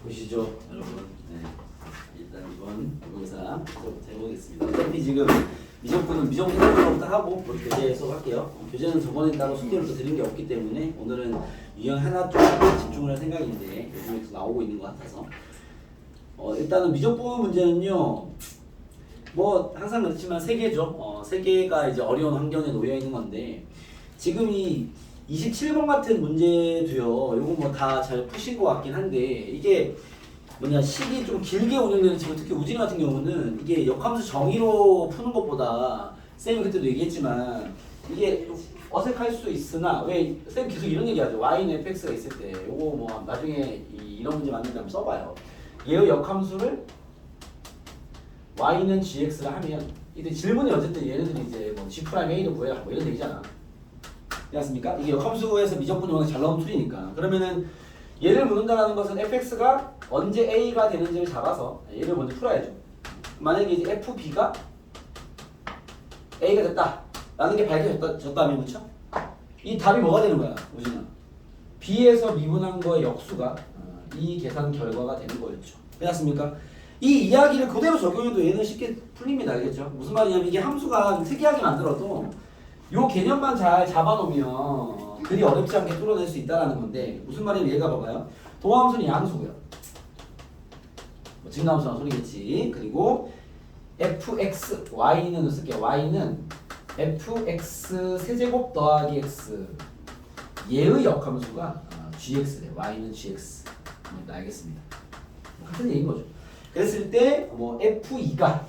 보시죠, 여러분. 네. 일단 이번 영상 계속부터 해보겠습니다. 어차피 지금 미적분은 미적 해설부터 하고 교재 수업할게요. 교재는 저번에 따로 숙제를 또 드린 게 없기 때문에 오늘은 유형 하나 쪽에 집중을 할 생각인데 요즘에 또 나오고 있는 것 같아서 일단은 미적분 문제는요. 뭐 항상 그렇지만 세 개죠. 세 개가 이제 어려운 환경에 놓여 있는 건데 지금 이 27번 같은 문제도요. 요거 뭐 다 잘 푸신 것 같긴 한데 이게 뭐냐 식이 좀 길게 운영되는 지금 특히 우진이 같은 경우는 이게 역함수 정의로 푸는 것보다 쌤이 그때도 얘기했지만 이게 좀 어색할 수 있으나 왜 쌤 계속 이런 얘기하죠. y는 fx가 있을 때 요거 뭐 나중에 이런 문제 만들 때 한번 써봐요. 얘의 역함수를 y는 gx라 하면 이때 질문이 어쨌든 얘네들이 이제 뭐 g'a를 구해라 뭐 이런 얘기잖아. 맞습니까? 이게 역함수에서 미적분이 워낙 잘 나온 툴이니까. 그러면은 얘를 묻는다는 것은 fx가 언제 a가 되는지를 잡아서 얘를 먼저 풀어야죠. 만약에 이제 fb가 a가 됐다라는 게 밝혀졌다면 그렇죠? 이 답이 뭐가 되는 거야, 우진아? b에서 미분한 거의 역수가 이 계산 결과가 되는 거였죠. 괜찮습니까? 이 이야기를 그대로 적용해도 얘는 쉽게 풀립니다. 알겠죠? 무슨 말이냐면 이게 함수가 좀 특이하게 만들어도 요 개념만 잘 잡아놓으면 그리 어렵지 않게 뚫어낼 수 있다는 건데 무슨 말이냐면 얘가 봐봐요. 도함수는 양수고요. 뭐 증가함수란 소리겠지. 그리고 fx, y는 쓸게요. y는 fx 세제곱 더하기 x 얘의 역함수가 gx래요. y는 gx. 네, 알겠습니다. 같은 얘기인 거죠. 그랬을 때 뭐 f2가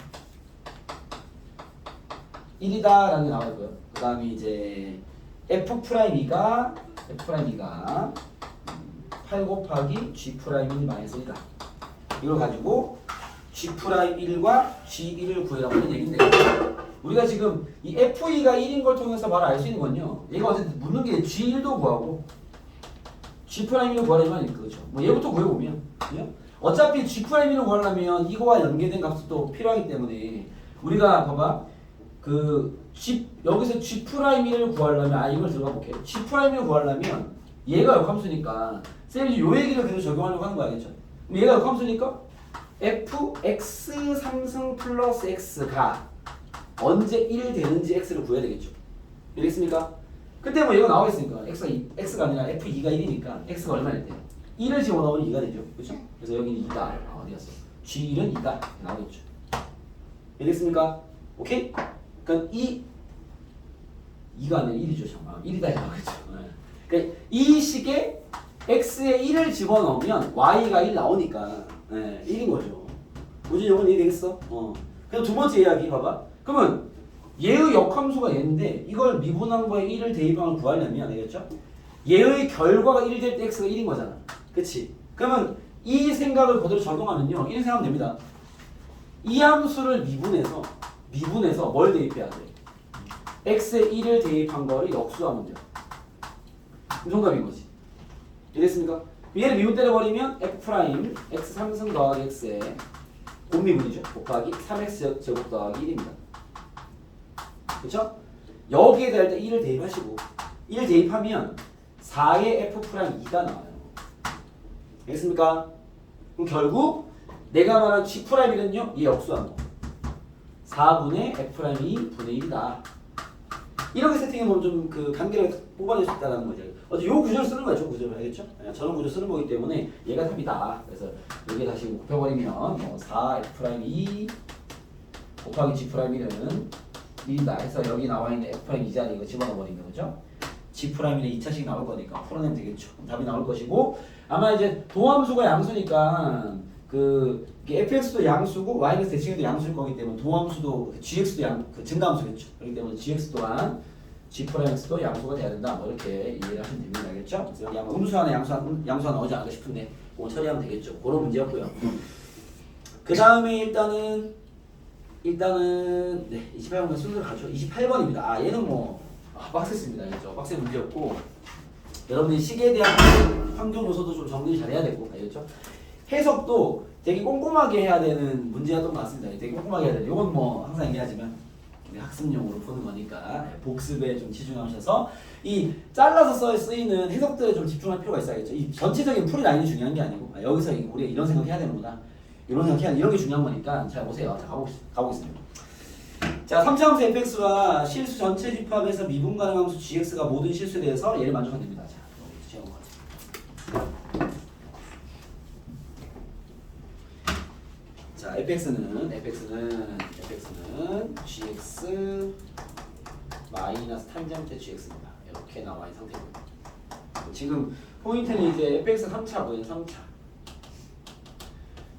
1이다라는 게 나와있고요. 그 다음에 이제 F'E가 8 곱하기 G'1 마이너스 1이다. 이걸 가지고 G'1과 G1을 구해라고 하는 얘기인데 우리가 지금 이 F'E가 1인 걸 통해서 바로 알 수 있는 건요. 얘가 어쨌든 묻는 게 G1도 구하고 G'1을 구하려면 그렇죠. 뭐 얘부터 구해보면 어차피 G'1을 구하려면 이거와 연계된 값이 또 필요하기 때문에 우리가 봐봐 여기서 G'1을 구하려면 이걸 들어가 볼게요. G'1을 구하려면 얘가 역함수니까 쌤이 요 얘기를 계속 적용하려고 하는 거 알겠죠? 그럼 얘가 역함수니까 fx 3승 플러스 x가 언제 1 되는지 x를 구해야 되겠죠. 알겠습니까? 그때 뭐 얘가 나와 있으니까 x가 아니라 f2가 1이니까 x가 얼마일 때 1을 집어넣으면 2가 되죠. 그렇죠? 그래서 여기는 2다. 어디 갔어? g1은 2다. 나오겠죠. 알겠습니까? 오케이? 그러니까 2가 아니라 1이죠. 1이다 나오겠죠. 그러니까 이 식에 x에 1을 집어넣으면 y가 1 나오니까 1인 거죠. 우진 이건 이해되겠어? 그럼 두 번째 이야기 봐봐. 그러면 얘의 역함수가 얘인데 이걸 미분한 거에 1을 대입한 걸 구하려면 알겠죠? 얘의 결과가 1 될 때 x가 1인 거잖아. 그치? 그러면 이 생각을 그대로 적용하면요. 이런 생각하면 됩니다. 이 함수를 미분해서 뭘 대입해야 돼? x에 1을 대입한 거를 역수하면 돼요. 정답인 거지. 이랬습니까? 얘를 미분 때려버리면 f' x 3승 더하기 x에 곱미분이죠. 곱하기 3x 제곱 더하기 1입니다. 그쵸? 여기에 대할 때 1을 대입하시고 1을 대입하면 4의 f'2가 나와요. 알겠습니까? 그럼 결국 내가 말한 G'1은요 얘 역수한 거 4분의 f'2 분의 1이다. 이렇게 세팅해보면 좀 그 관계를 뽑아낼 수 있다는 거죠. 어제 요 구조를 쓰는 거예요. 저 구조를 알겠죠? 저런 구조 쓰는 거기 때문에 얘가 답이다. 그래서 여기에 다시 곱해버리면 뭐 4f'2 곱하기 G'1은 1이다. 해서 여기 나와있는 f'2 자리 이거 집어넣어버리면 그죠? G'는 2차씩 나올 거니까 풀어내면 되겠죠. 답이 나올 것이고 아마 이제 도함수가 양수니까 fx도 양수고 y는 대칭해도 양수일 거기 때문에 도함수도 gx도 증가함수겠죠. 그렇기 때문에 gx 또한 g'x도 양수가 돼야 된다. 뭐 이렇게 이해를 하시면 됩니다. 알겠죠? 그래서 여기 아마 음수 하나 양수 하나 나오지 않을까 싶은데 그거 처리하면 되겠죠. 그런 문제였고요. 그 다음에 일단은 네 28번 순서를 가죠. 28번입니다. 얘는 뭐 빡셌습니다. 알겠죠? 빡센 문제였고 여러분이 식에 대한 환경 요소도 좀 정리 잘 해야 되고 알겠죠? 해석도 되게 꼼꼼하게 해야 되는 문제였던 것 같습니다. 되게 꼼꼼하게 해야 돼요. 이건 뭐 항상 얘기하지만 학습용으로 푸는 거니까 복습에 좀 집중하셔서 이 잘라서 쓰이는 해석들에 좀 집중할 필요가 있어야겠죠. 이 전체적인 풀이 라인이 중요한 게 아니고 여기서 우리가 이런 생각해야 되는구나. 이런 생각해야 이런 게 중요한 거니까 자 보세요. 자 가보겠습니다. 자 3차 함수 fx와 실수 전체 집합에서 미분 가능 함수 gx가 모든 실수에 대해서 얘를 만족하면 됩니다. 자 지워 자 fx는 gx 마이너스 탄젠트 gx입니다. 이렇게 나와 있는 상태입니다. 지금 포인트는 이제 fx 3차고요. 3차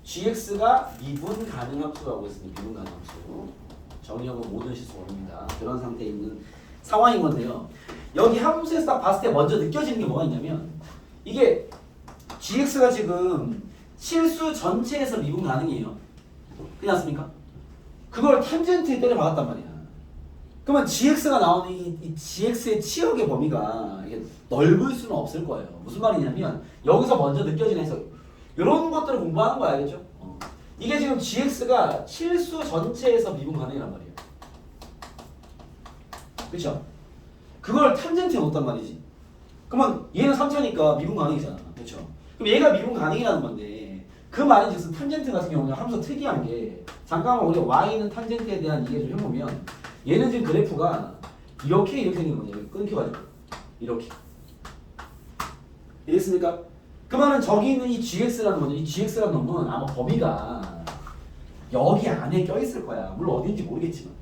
gx가 미분 가능 함수라고 했습니다. 미분 가능 함수 정의역은 모든 실수 원입니다. 그런 상태에 있는 상황인 건데요. 여기 함수에서 딱 봤을 때 먼저 느껴지는 게 뭐가 있냐면 이게 gx가 지금 실수 전체에서 미분 가능이에요. 그렇지 않습니까? 그걸 탄젠트에 때려 박았단 말이야. 그러면 gx가 나오는 이 gx의 치역의 범위가 이게 넓을 수는 없을 거예요. 무슨 말이냐면 여기서 먼저 느껴지는 해석 이런 것들을 공부하는 거 알겠죠? 이게 지금 gx가 실수 전체에서 미분 가능이란 말이에요. 그렇죠? 그걸 탄젠트에 넣었단 말이지. 그러면 얘는 3차니까 미분 가능이잖아. 그렇죠? 그럼 얘가 미분 가능이라는 건데 그 말인 즉슨 탄젠트 같은 경우는 함수 특이한 게 잠깐만 우리가 y는 탄젠트에 대한 이해 좀 해보면 얘는 지금 그래프가 이렇게 생기는 거예요. 끊겨가지고 이렇게 이랬습니까? 그 말은 저기 있는 이 gx라는 거죠. 이 gx라는 놈은 아마 범위가 여기 안에 껴있을 거야. 물론 어딘지 모르겠지만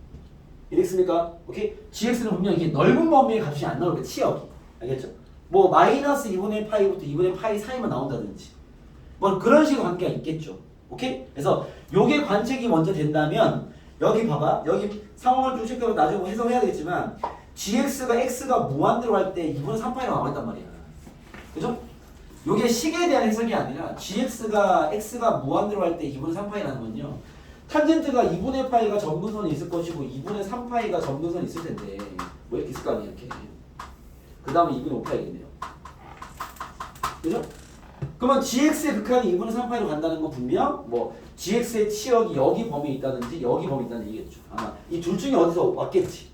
이랬습니까? 오케이? gx는 분명 이게 넓은 범위의 값이 안 나올 거야. 치역이 알겠죠? 뭐 마이너스 2분의 파이부터 2분의 파이 사이만 나온다든지 뭐 그런 식의 관계가 있겠죠. 오케이? 그래서 요게 관측이 먼저 된다면 여기 봐봐. 여기 상황을 좀 체크하고 나중에 해석해야 되겠지만 gx가 x가 무한대로 할 때 2분의 3파이가 나와있단 말이야. 그죠? 요게 식에 대한 해석이 아니라 gx가 x가 무한대로 할 때 2분의 3파이라는 건요. 탄젠트가 2분의 파이가 점근선이 있을 것이고 2분의 3파이가 점근선이 있을 텐데 뭐 이렇게 있을 거 아니에요. 이렇게. 그 다음에 2분의 5파이겠네요. 그죠? 그러면 gx의 극한이 2분의 3파이로 간다는 건 분명 뭐 gx의 치역이 여기 범위에 있다든지 여기 범위에 있다는 얘기겠죠. 아마 이 둘 중에 어디서 왔겠지.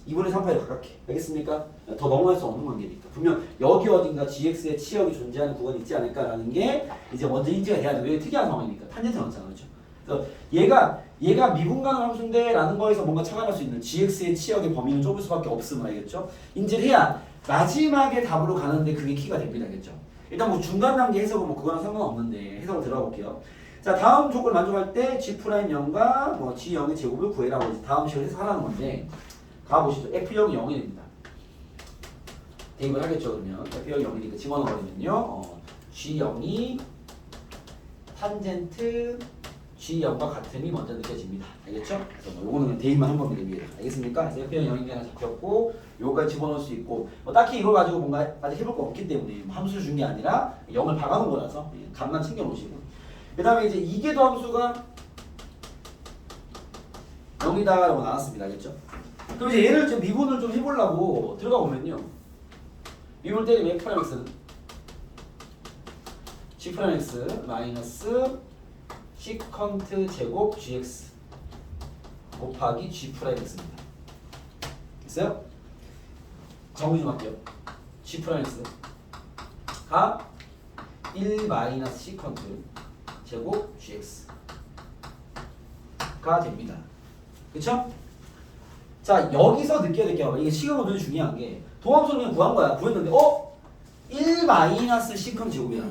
2분의 3파이로 가깝게. 알겠습니까? 더 넘어갈 수 없는 관계니까. 분명 여기 어딘가 gx의 치역이 존재하는 구간이 있지 않을까라는 게 이제 먼저 인지가 돼야 돼. 왜 특이한 상황이니까. 탄젠트 넣었잖아. 그렇죠? 그래서 얘가 미분 가능 함수인데 라는 거에서 뭔가 착안할 수 있는 gx의 치역의 범위는 좁을 수밖에 없음을 알겠죠? 인지를 해야 마지막에 답으로 가는데 그게 키가 됩니다. 알겠죠? 일단 뭐 중간 단계 해석은 뭐 그거랑 상관없는데 해석을 들어가 볼게요. 자, 다음 조건을 만족할 때 g'0과 뭐 g0의 제곱을 구해라고 이제 다음 식으로 해석하라는 건데 가보시죠. F0이 0이 됩니다. 대입을 하겠죠. 그러면 F0이 0이니까 집어넣어버리면요. G0이 탄젠트 G0과 같음이 먼저 느껴집니다. 알겠죠? 그래서 뭐 요거는 대입만 한 겁니다. 위에. 알겠습니까? 그래서 F0이 0이 하나 잡혔고 요거까지 집어넣을 수 있고 뭐 딱히 이걸 가지고 뭔가 아직 해볼 거 없기 때문에 함수 준 게 아니라 0을 박아놓은 거라서 값만 챙겨놓으시고 그 다음에 이제 이계도 함수가 0이다 라고 나왔습니다. 알겠죠? 그럼 이제 얘를 좀 미분을 좀 해보려고 들어가 보면요. 미분을 때리면 F'X는 G'X 마이너스 시컨트 제곱 gx 곱하기 G'X입니다. 됐어요? 정리 좀 할게요. G'X가 1 마이너스 시컨트 제곱 gx가 됩니다. 그쵸? 자, 여기서 느껴야 될 게 봐봐. 이게 시간은 되게 중요한 게 도함수를 그냥 구한 거야. 구했는데 1 마이너스 시컨트 제곱이야.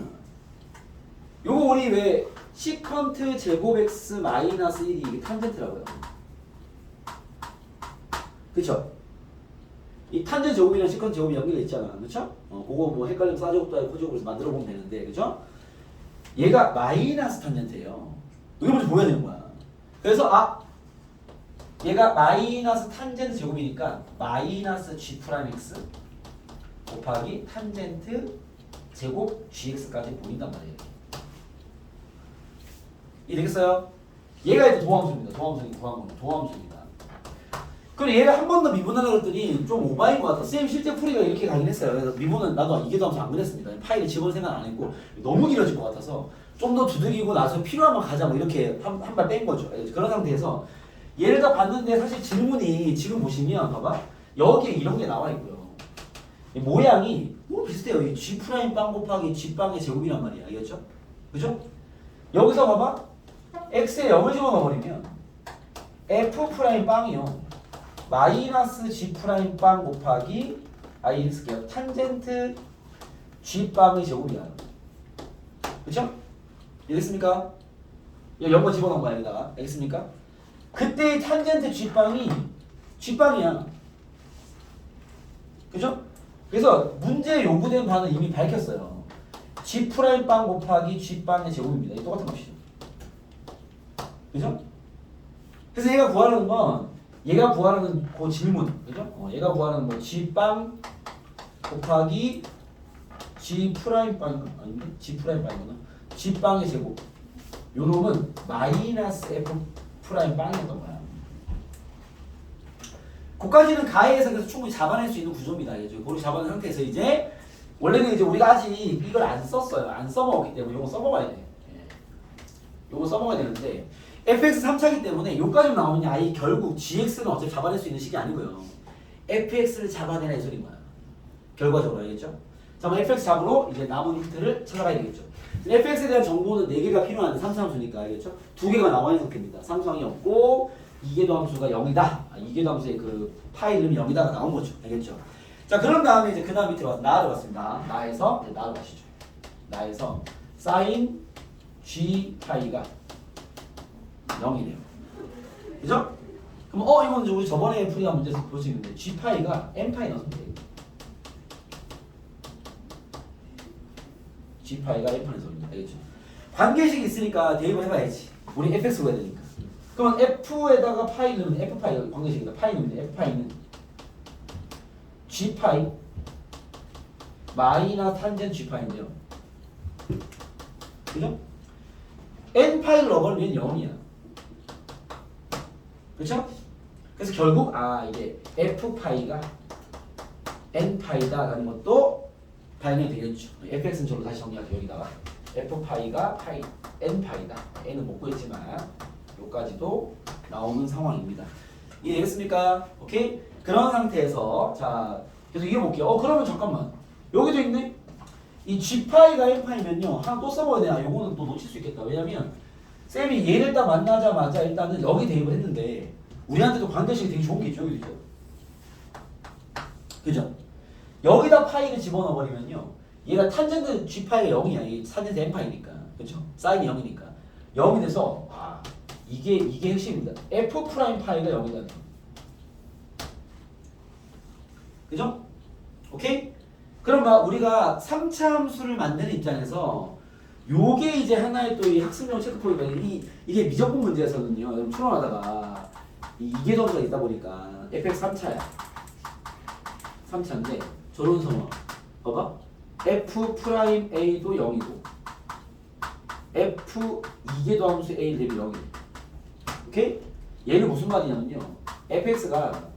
요거 우리 왜 시컨트 제곱 x 마이너스 1이 이게 탄젠트라고요. 그쵸? 이 탄젠트 제곱이랑 시컨트 제곱이 연결돼 있잖아. 그쵸? 그거 뭐 헷갈리면 사제곱도 아니고 코제곱에서 만들어 보면 되는데, 그쵸? 얘가 마이너스 탄젠트예요. 이걸 먼저 보여야 되는 거야. 그래서 얘가 마이너스 탄젠트 제곱이니까 마이너스 G'X 곱하기 탄젠트 제곱 gx까지 보인단 말이에요. 이해되겠어요? 얘가 이제 도함수입니다. 도함수입니다. 그럼 얘를 한 번 더 미분하려고 했더니 좀 오바인 것 같아. 쌤 실제 풀이가 이렇게 가긴 했어요. 그래서 미분은 나도 이게 도함수 안 그랬습니다. 파일을 집어넣을 생각 안 했고 너무 길어질 것 같아서 좀 더 두들기고 나서 필요하면 가자 뭐 이렇게 한 발 뺀 거죠. 그런 상태에서 얘를 다 봤는데 사실 질문이 지금 보시면 봐봐 여기에 이런 게 나와 있고요. 이 모양이 뭐 비슷해요. 이 G 프라임 빵 곱하기 G 빵의 제곱이란 말이야. 알겠죠? 그죠? 여기서 봐봐 x에 0을 집어넣어 버리면 f 프라임 빵이요. 마이너스 G 프라임 빵 곱하기 IX게요. 탄젠트 G 빵의 제곱이야. 그쵸? 이해됐습니까? 여기 0번 집어넣은 거야 여기다가. 알겠습니까? 그때의 탄젠트 G빵이 G빵이야. 그죠? 그래서 문제에 요구된 바는 이미 밝혔어요. G'빵 곱하기 G빵의 제곱입니다. 이 똑같은 값이죠. 그죠? 그래서 얘가 구하라는 건 얘가 구하라는 그 질문. 그죠? 얘가 구하라는 뭐 G빵 곱하기 G'빵 아닌데? G'빵이구나. G빵의 제곱. 요 놈은 마이너스 F 프라임 빵이었던 거야. 그까지는 가해에서 그래서 충분히 잡아낼 수 있는 구조입니다. 그걸 잡아낸 상태에서 이제 원래는 이제 우리가 아직 이걸 안 썼어요. 안 써먹었기 때문에 이거 써먹어야 돼. 이거 써먹어야 되는데 fx 3차기 때문에 요까지 나오면 아예 결국 gx는 어차피 잡아낼 수 있는 식이 아니고요. fx를 잡아내라 이 소린 거야. 결과적으로 알겠죠? 자, 그럼 fx 잡으러 이제 남은 힌트를 찾아가야 되겠죠. fx에 대한 정보는 4개가 필요한데 3차함수니까 알겠죠? 2개가 나와 있는 상태입니다. 상수항이 없고 이계도 함수가 0이다. 이계도 함수의 그 파이 이름이 0이다가 나온 거죠. 알겠죠? 자, 그런 다음에 이제 그 다음 밑으로 와서 나로 왔습니다. 나에서 나로 가시죠. 나에서 사인 g 파이가 0이네요. 그죠? 그럼 이건 이제 우리 저번에 풀이한 문제에서 볼 수 있는데 g 파이가 n 파이 넣으면 돼요. g 파이가 n 파이 넣으면 알겠죠? 관계식이 있으니까 대입을 해봐야지. 우리 fx 구해야 되니까. 그러면 f에다가 파이 넣으면 f 파이 관계식이다. 파이 넣으면 f 파이는 g 파이 마이너스 탄젠 g 파이인데요. 그죠? n 파이를 넣어버리면 0이야. 그렇죠? 그래서 결국 이게 f 파이가 n 파이다라는 것도 발견이 되겠죠. fx는 저로 다시 정리할게요. 여기다가 f 파이가 파이 n 파이다. n은 못 구했지만 요까지도 나오는 상황입니다. 이해되겠습니까? 오케이? 그런 상태에서 자 계속 이어볼게요. 그러면 잠깐만 여기도 있네. 이 g파이가 n파이면요 하나 또 써봐야 되나? 요거는 또 놓칠 수 있겠다. 왜냐면 쌤이 얘를 딱 만나자마자 일단은 여기 대입을 했는데 우리한테도 관계식이 되게 좋은 게 있죠. 여기도 있죠. 그죠? 여기다 파이를 집어넣어 버리면요 얘가 탄젠트 g파이가 0이야. 이게 탄젠트 n파이니까. 그죠? 사인이 0이니까 0이 돼서 이게 핵심입니다. f 프라임 파이가 0이다. 그죠? 오케이? 그럼 우리가 3차 함수를 만드는 입장에서 요게 이제 하나의 또 이 학습용 체크 포인트가 이게 미적분 문제에서는요. 여러분 풀어나다가 이게 점수가 있다 보니까 fx 3차야. 3차인데 저런 상황 봐봐. f 프라임 a도 0이고 f 이계도 함수 a 대비 0이고 오케이? 얘는 무슨 말이냐면요. fx가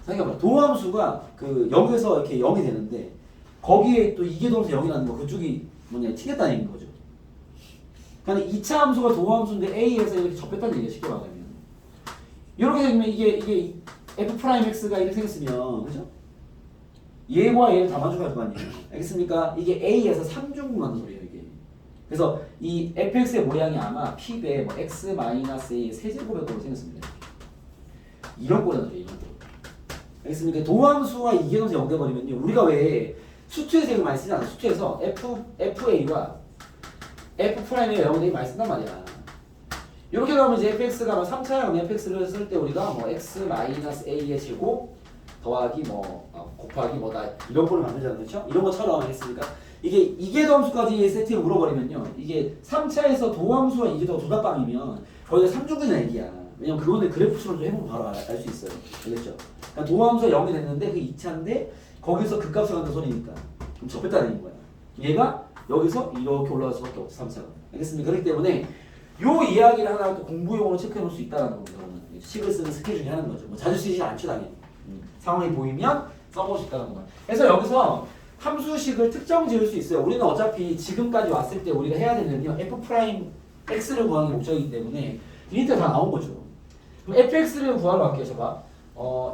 생각해봐. 도함수가 그 0에서 이렇게 0이 되는데 거기에 또 이계도 함수 0이라는 거 그쪽이 튕겼다는 얘기인 거죠. 그러니까 2차 함수가 도함수인데 a에서 이렇게 접했다는 얘기야. 쉽게 말하면 이렇게 되면 이게 f 프라임 x가 이렇게 생겼으면 그죠? 얘와 얘를 다 만족할 거 아니에요. 알겠습니까? 이게 a에서 3중분 하는 소리예요. 이게. 그래서 이 fx의 모양이 아마 p배 x-a의 세제곱의 꼴로 생겼습니다. 이런 꼴이란 소리예요. 이런 꼴. 알겠습니까? 도함수와 이계동수 0 돼버리면요. 우리가 왜 수투에서 이거 많이 쓰지 않아? 수투에서 fa와 f'의 0이 많이 쓴단 말이야. 이렇게 나오면 이제 fx가 3차형 fx를 쓸 때 우리가 x-a의 제곱 더하기 곱하기 이런 꼴을 만들잖아요. 그렇죠? 이런 것처럼 했으니까 이게 이계도함수까지 세트에 물어버리면요. 이게 3차에서 도함수와 이계도가 두 답방이면 거의 3중근이라는 얘기야. 왜냐면 그거는 그래프처럼 좀 해보면 바로 알 수 있어요. 알겠죠? 그러니까 도함수가 0이 됐는데 그게 2차인데 거기서 극값을 간다는 소리니까 그럼 접했다는 거야. 얘가 여기서 이렇게 올라갈 수밖에 없어. 3차가. 알겠습니까? 그렇기 때문에 요 이야기를 하나 또 공부용으로 체크해 볼 수 있다는 겁니다. 식을 쓰는 스킬 중에 하는 거죠. 자주 쓰지 않죠 당연히. 상황이 보이면 써볼 수 있다는 거야. 그래서 여기서 함수식을 특정 지을 수 있어요. 우리는 어차피 지금까지 왔을 때 우리가 해야 되는요. f 프라임 x를 구하는 게 목적이기 때문에 이 힌트가 다 나온 거죠. 그럼 fx를 구하러 갈게요. 제가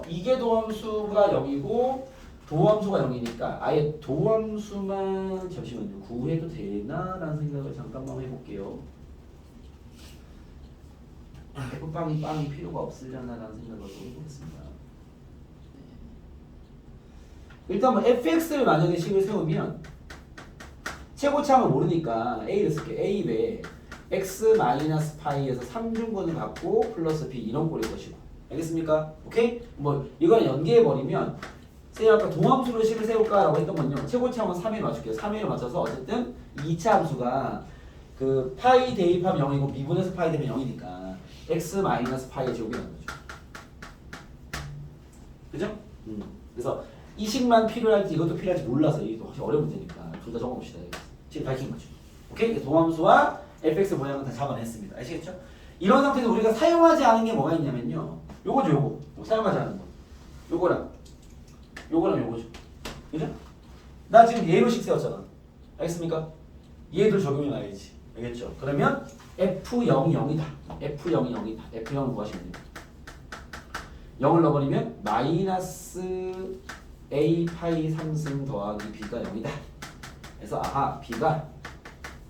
이게 도함수가 0이고 도함수가 0이니까 아예 도함수만 잠시만요. 구해도 되나라는 생각을 잠깐만 해볼게요. F빵이 필요가 없으려나라는 생각을 좀 해보겠습니다. 일단 뭐 fx를 만약에 식을 세우면 최고차항을 모르니까 a를 쓸게요. a 외에 x-파이에서 3중근을 갖고 플러스 b 이런 꼴일 것이고. 알겠습니까? 오케이? 뭐 이건 연계해버리면 쌤이 아까 동함수로 식을 세울까라고 했던 건요. 최고차항은 3에 맞출게요. 3에 맞춰서 어쨌든 2차 함수가 그 파이 대입하면 0이고 미분해서 파이 되면 0이니까 x-파이의 제곱이 되는 거죠. 그죠? 그래서 이 식만 필요할지 이것도 필요할지 몰라서 이게 확실히 어려운 문제니까 둘 다 적어봅시다. 지금 밝힌 거죠. 오케이? 동함수와 fx 모양은 다 잡아냈습니다. 아시겠죠? 이런 상태에서 우리가 사용하지 않은 게 뭐가 있냐면요. 요거죠, 요거. 사용하지 않은 거. 요거랑 요거죠. 그죠? 나 지금 얘로 식 세웠잖아. 알겠습니까? 얘들 적용해 놔야지. 알겠죠? 그러면 F0이 0이다. F0이 0이다. F0을 구하시면 됩니다. 0을 넣어버리면 마이너스 A 파이 3승 더하기 B가 0이다. 그래서 아하 B가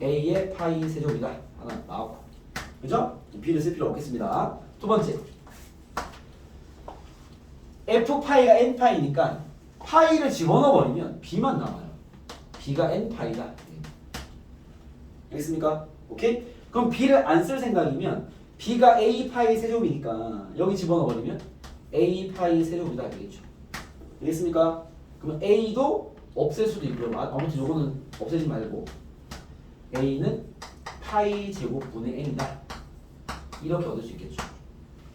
A의 파이 세제곱이다. 하나 나왔고. 그죠? B를 쓸 필요 없겠습니다. 두 번째. F파이가 N파이니까 파이를 집어넣어버리면 B만 남아요. B가 N파이다. 알겠습니까? 오케이? 그럼 B를 안 쓸 생각이면 B가 A파이 세제곱이니까 여기 집어넣어버리면 A파이 세제곱이다. 되겠죠? 알겠습니까? 그러면 A도 없앨 수도 있고요. 아무튼 요거는 없애지 말고 A는 파이 제곱분의 N이다. 이렇게 얻을 수 있겠죠.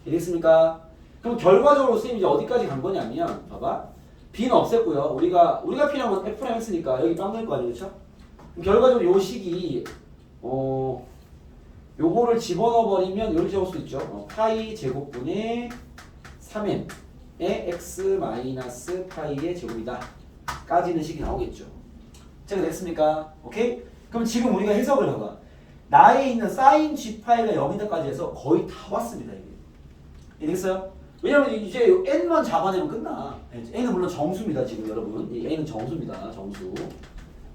알겠습니까? 그럼 결과적으로 쌤이 이제 어디까지 간 거냐면 봐봐. B는 없앴고요. 우리가 필요한 건 F'랑 X니까 여기 빵 될 거 아니에요. 그렇죠? 그럼 결과적으로 요 식이 요거를 집어넣어 버리면 이렇게 적을 수 있죠. 파이 제곱분의 3n의 x 마이너스 파이의 제곱이다. 까지는 식이 나오겠죠. 제가 됐습니까? 오케이? 그럼 지금 우리가 해석을 해봐. 나에 있는 사인 g파이가 0이다까지 해서 거의 다 왔습니다. 이게. 됐어요? 왜냐면 이제 n만 잡아내면 끝나. n은 물론 정수입니다. 지금 여러분. 이 n은 정수입니다.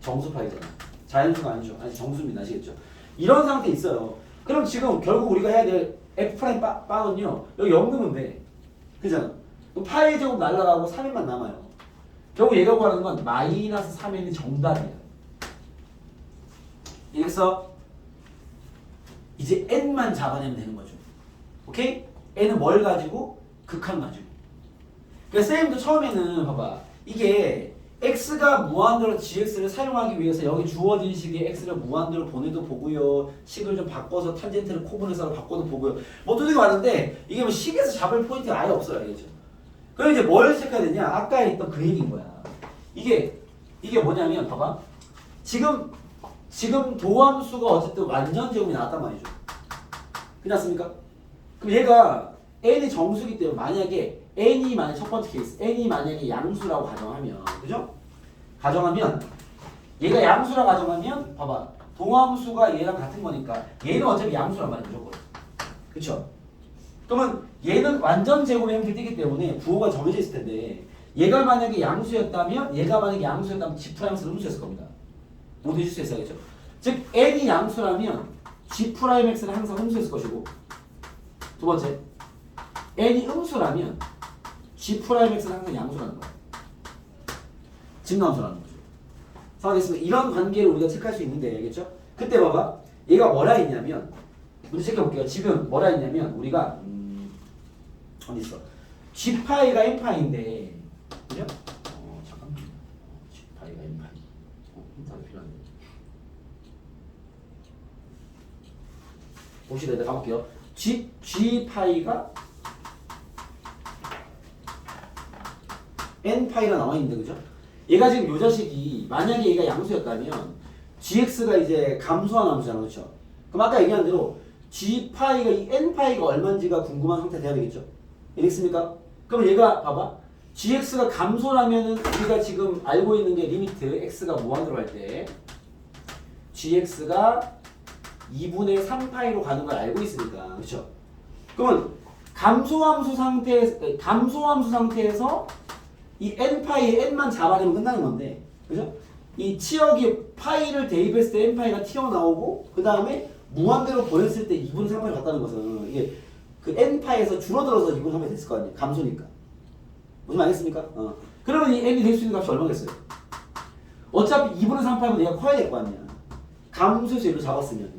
정수 파이잖아. 자연수가 아니죠. 아니 정수입니다. 아시겠죠? 이런 상태에 있어요. 그럼 지금 결국 우리가 해야 될 F' 빵은요. 여기 0 넣으면 돼. 그잖아. 그럼 파이 제곱 날라가고 3n만 남아요. 결국 얘가 구하는 건 마이너스 3n이 정답이야. 여기서 이제 n만 잡아내면 되는 거죠. 오케이? n은 뭘 가지고? 극한 가지고. 그러니까 쌤도 처음에는 봐봐. 이게 x가 무한대로 gx를 사용하기 위해서 여기 주어진 식의 x를 무한대로 보내도 보고요. 식을 좀 바꿔서 탄젠트를 코분해서 바꿔도 보고요. 뭐 두개 많은데 이게 뭐 식에서 잡을 포인트가 아예 없어요. 알겠죠? 그럼 이제 뭘 체크해야 되냐? 아까 했던 그 얘기인 거야. 이게 뭐냐면 봐봐. 지금 도함수가 어쨌든 완전 제곱이 나왔단 말이죠. 끝났습니까? 그럼 얘가 n이 정수기 때문에 만약에 n이 만약 첫 번째 케이스 n이 만약에 양수라고 가정하면 그죠? 가정하면 얘가 양수라고 가정하면 봐봐 동함수가 얘랑 같은 거니까 얘는 어차피 양수란 말이야 무조건. 그쵸? 그러면 얘는 완전 제곱의 형태를 띠기 때문에 부호가 정해져 있을 텐데 얘가 만약에 양수였다면 G'X는 음수였을 겁니다. 모두 해줄 수 있어야겠죠? 즉 n이 양수라면 G'X는 항상 음수였을 것이고 두 번째 n이 음수라면 G'X는 항상 양수라는 거야. 직남수라는 거죠. 상황됐습니다. 이런 관계를 우리가 체크할 수 있는데 알겠죠? 그때 봐봐. 얘가 뭐라 했냐면 문제 체크해볼게요. 지금 뭐라 했냐면 우리가 어디 있어? G파이가 N파이인데 그죠? 잠깐만. G파이가 N파이. 힌트가 필요한데. 봅시다. 일단 가볼게요. G파이가 N파이가 나와있는데 그죠? 얘가 지금 요 자식이 만약에 얘가 양수였다면 Gx가 이제 감소한 함수잖아. 그렇죠? 그럼 아까 얘기한 대로 G파이가 이 N파이가 얼마인지가 궁금한 상태 돼야 되겠죠? 알겠습니까? 그럼 얘가 봐봐. Gx가 감소라면은 우리가 지금 알고 있는 게 리미트 x가 무한으로 할 때 Gx가 2분의 3파이로 가는 걸 알고 있으니까. 그렇죠? 그러면 감소함수 상태에서 이 n파이의 n만 잡아내면 끝나는 건데, 그죠? 이 치역이 파이를 대입했을 때 n파이가 튀어나오고 그 다음에 무한대로 보냈을 때 2분의 3파이 같다는 것은 이게 그 n파이에서 줄어들어서 2분의 3파이 됐을 거 아니에요. 감소니까. 무슨 알겠습니까? 그러면 이 n이 될 수 있는 값이 얼마겠어요? 어차피 2분의 3파이면 얘가 커야 될 거 아니야. 감소해서 얘를 잡았으면.